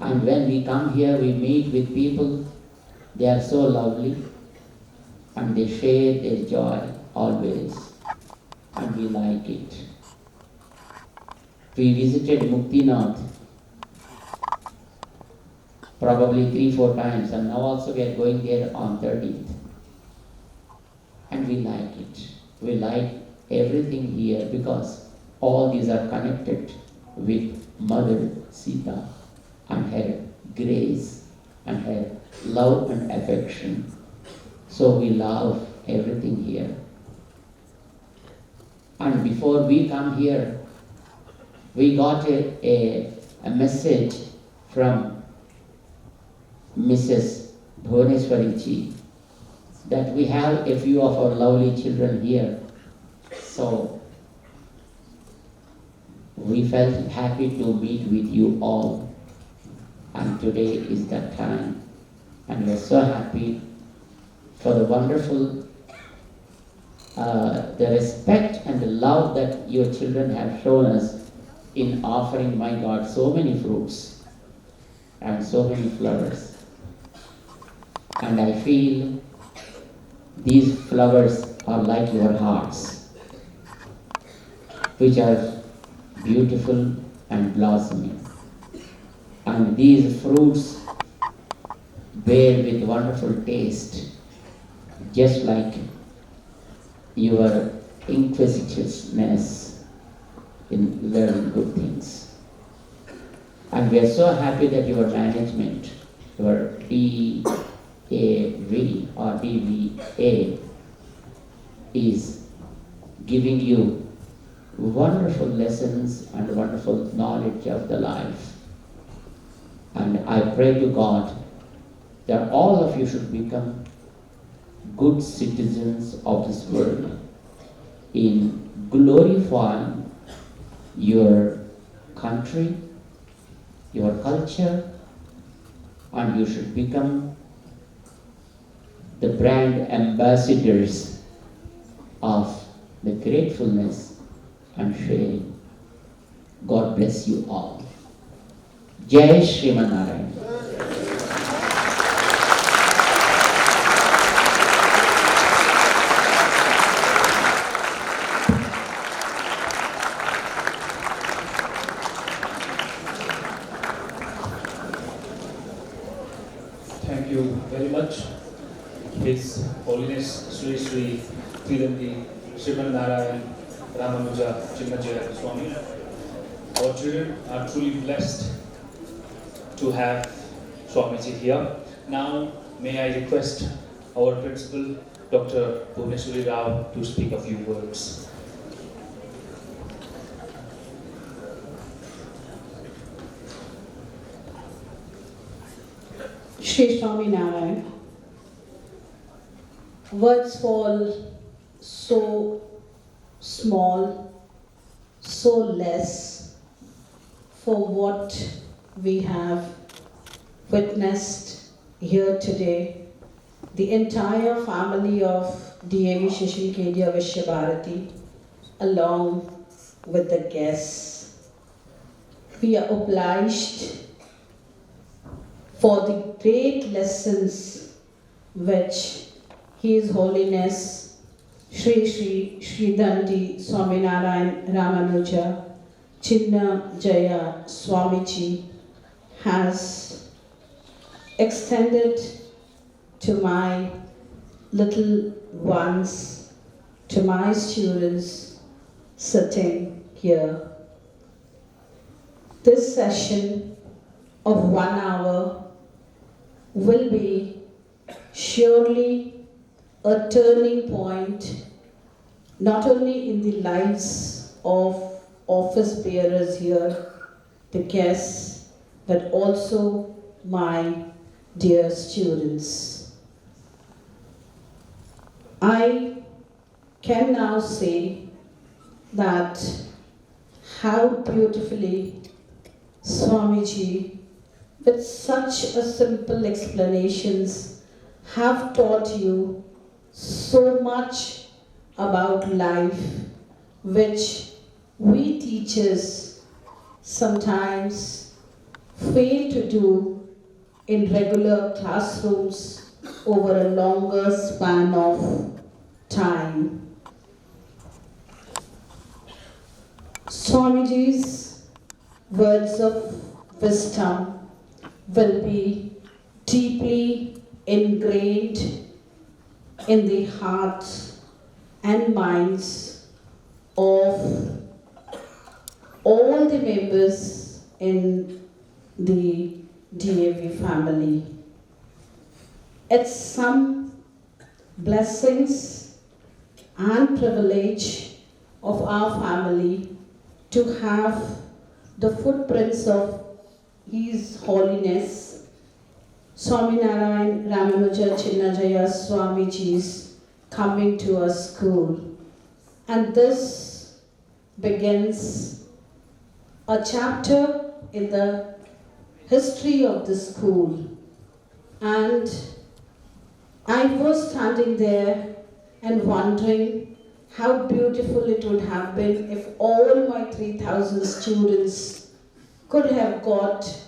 And when we come here, we meet with people, they are so lovely, and they share their joy always, and we like it. We visited Muktinath probably 3-4 times, and now also we are going there on 13th. And we like it. We like everything here because all these are connected with Mother Sita and her grace and her love and affection. So we love everything here. And before we come here, we got a message from Mrs. Bhuvaneshwari ji that we have a few of our lovely children here. So we felt happy to meet with you all. And today is that time. And we're so happy for the wonderful, the respect and the love that your children have shown us in offering, my God, so many fruits and so many flowers. And I feel these flowers are like your hearts, which are beautiful and blossoming. And these fruits bear with wonderful taste, just like your inquisitiveness in learning good things. And we are so happy that your management, your DAV or DVA, is giving you wonderful lessons and wonderful knowledge of the life. And I pray to God that all of you should become good citizens of this world in glorifying your country, your culture, and you should become the brand ambassadors of the gratefulness and sharing. God bless you all. Jai Srimanarayana. His Holiness Sri Sri Tridandi Srimanarayana Ramanuja Chinna Jeeyar Swami. Our children are truly blessed to have Swamiji here. Now, may I request our principal, Dr. Bhuvneshwari Rao, to speak a few words. Shri Swaminarayan. Words fall so small, so less for what we have witnessed here today. The entire family of DAV Sushil, Kedia, Vishwa, Bharati, along with the guests. We are obliged for the great lessons which His Holiness Sri Sri Tridandi Srimanarayana Ramanuja Chinna Jeeyar Swami has extended to my little ones, to my students sitting here. This session of 1 hour will be surely a turning point, not only in the lives of office bearers here, the guests, but also my dear students. I can now say that how beautifully Swamiji, with such a simple explanations, have taught you so much about life, which we teachers sometimes fail to do in regular classrooms over a longer span of time. Swamiji's words of wisdom will be deeply ingrained in the hearts and minds of all the members in the DAV family. It's some blessings and privilege of our family to have the footprints of His Holiness Srimanarayana Ramanuja Chinna Jeeyar Swamiji's coming to our school. And this begins a chapter in the history of the school. And I was standing there and wondering how beautiful it would have been if all my 3,000 students could have got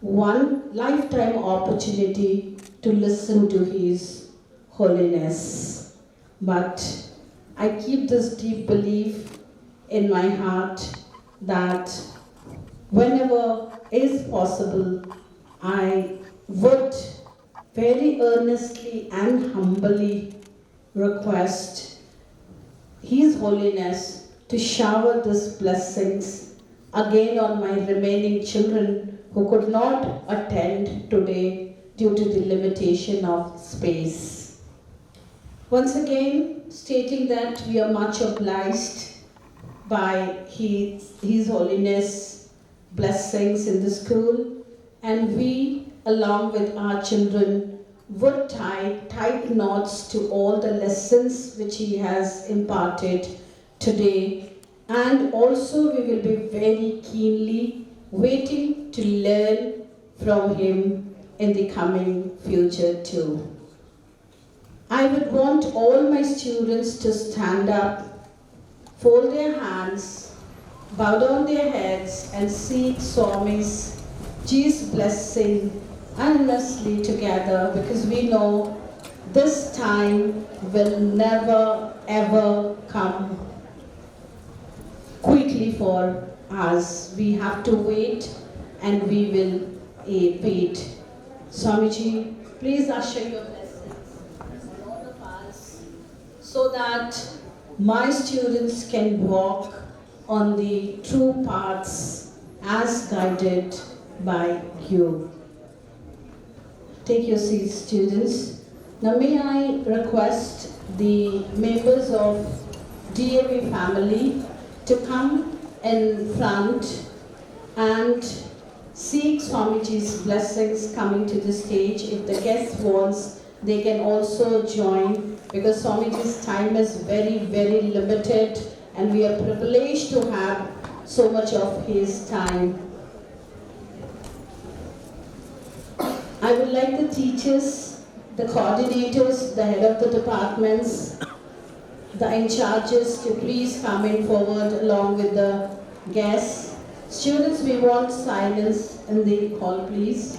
one lifetime opportunity to listen to His Holiness. But I keep this deep belief in my heart that whenever is possible, I would very earnestly and humbly request His Holiness to shower these blessings again on my remaining children who could not attend today due to the limitation of space. Once again, stating that we are much obliged by His Holiness blessings in the school, and we, along with our children, would tie tight knots to all the lessons which He has imparted today, and also we will be very keenly waiting to learn from Him in the coming future too. I would want all my students to stand up, fold their hands, bow down their heads and seek Swami's blessing earnestly together, because we know this time will never ever come quickly for us. We have to wait, and we will wait. Swamiji, please usher your blessings. so that my students can walk on the true paths as guided by you. Take your seats, students. Now may I request the members of DAV family to come in front and seek Swamiji's blessings coming to the stage. If the guest wants, they can also join, because Swamiji's time is very, very limited and we are privileged to have so much of his time. I would like the teachers, the coordinators, the head of the departments, the in-charges to please come in forward along with the guests. Students, we want silence in the hall, please.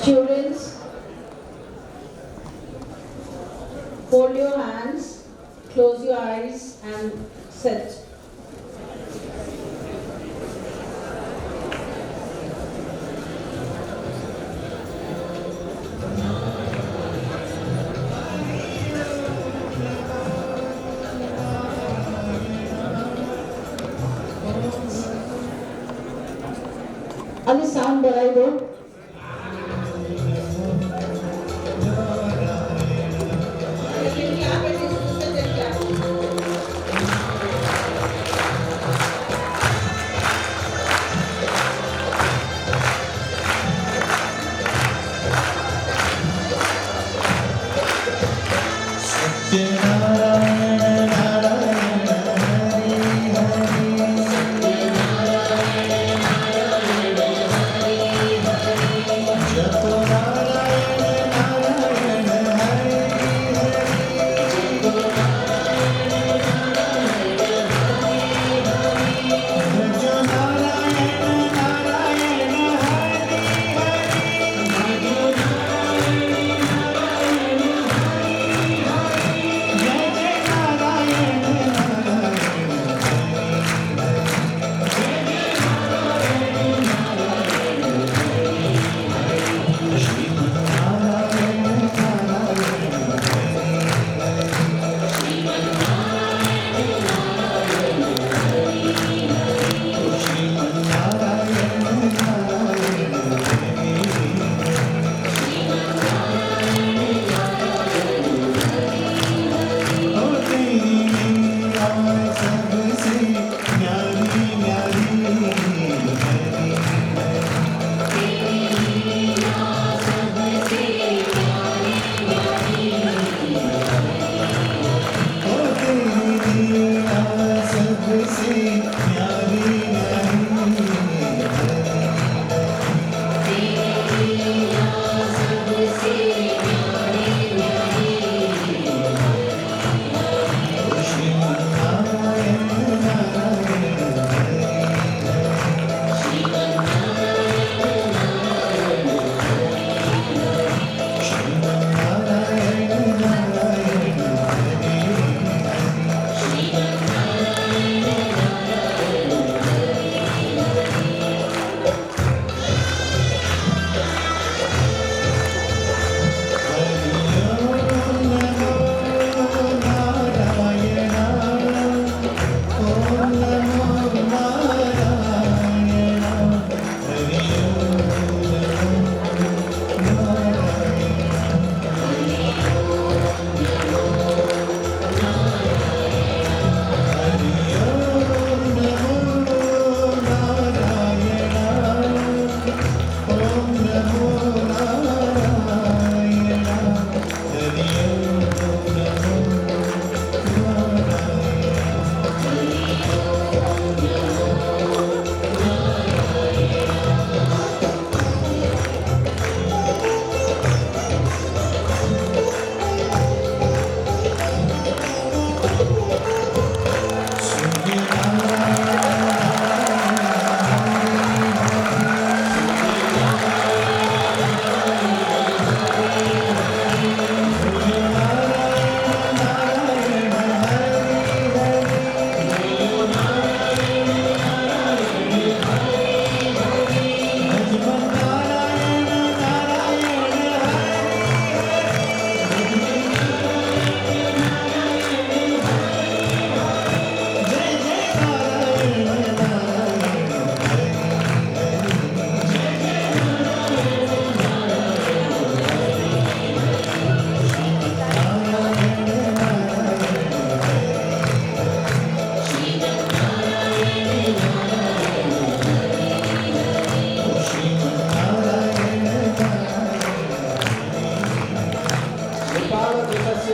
Students, hold your hands, close your eyes and sit. अभी sound बढ़ाई दो.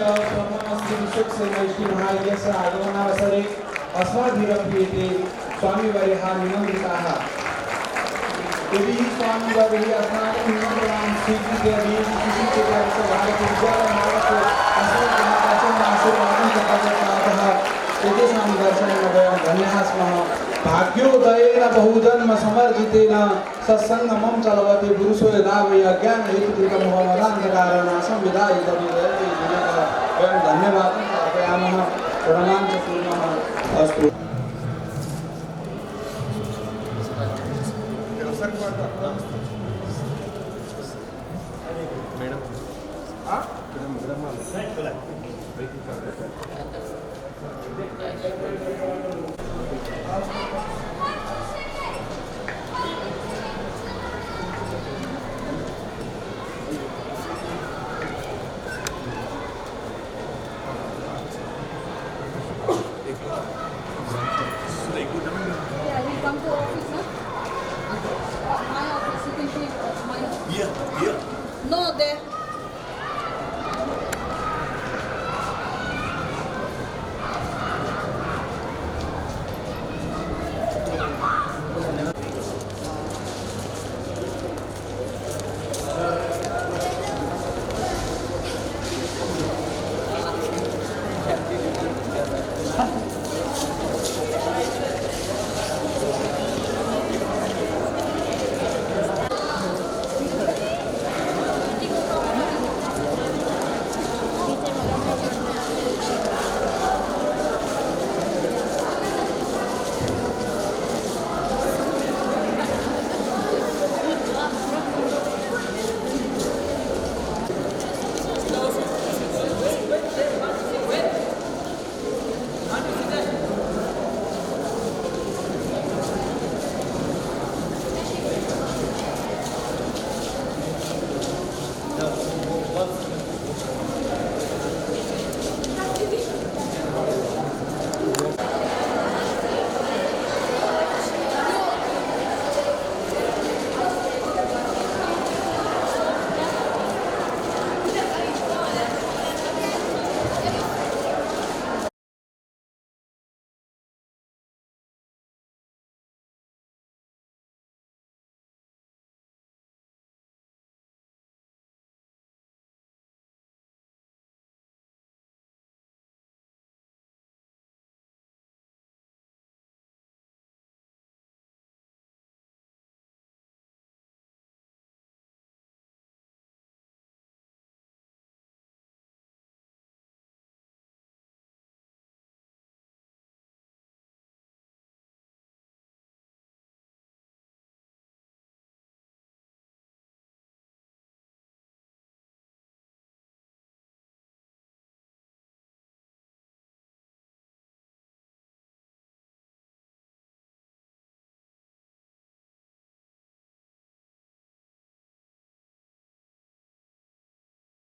स्वमनस्ति विश्वक्सेनैष्टि महायज्ञस्य आगमनावसरे अस्माभिरप्येते स्वामिवर्यः निमन्त्रिताः। यदि स्वामिवर्यः अस्माकं निमन्त्रणां स्वीकृत्य भारतविद्यालयमार्गस्य अस्मद् आशीर्वादं प्रदत्ताः एतेषां दर्शनेन वयं धन्याः स्मः। भाग्योदयेन बहुजन्म समर्जितेन सत्सङ्गमं चलवते पुरुषो यदा वै अज्ञानहेतुकृतं मोहमदान्धकारणाशं विदायितमिदयते दिनकः वयं धन्यवादं प्रापयामः प्रणमाञ्च कुर्मः। अस्तु। Thank you.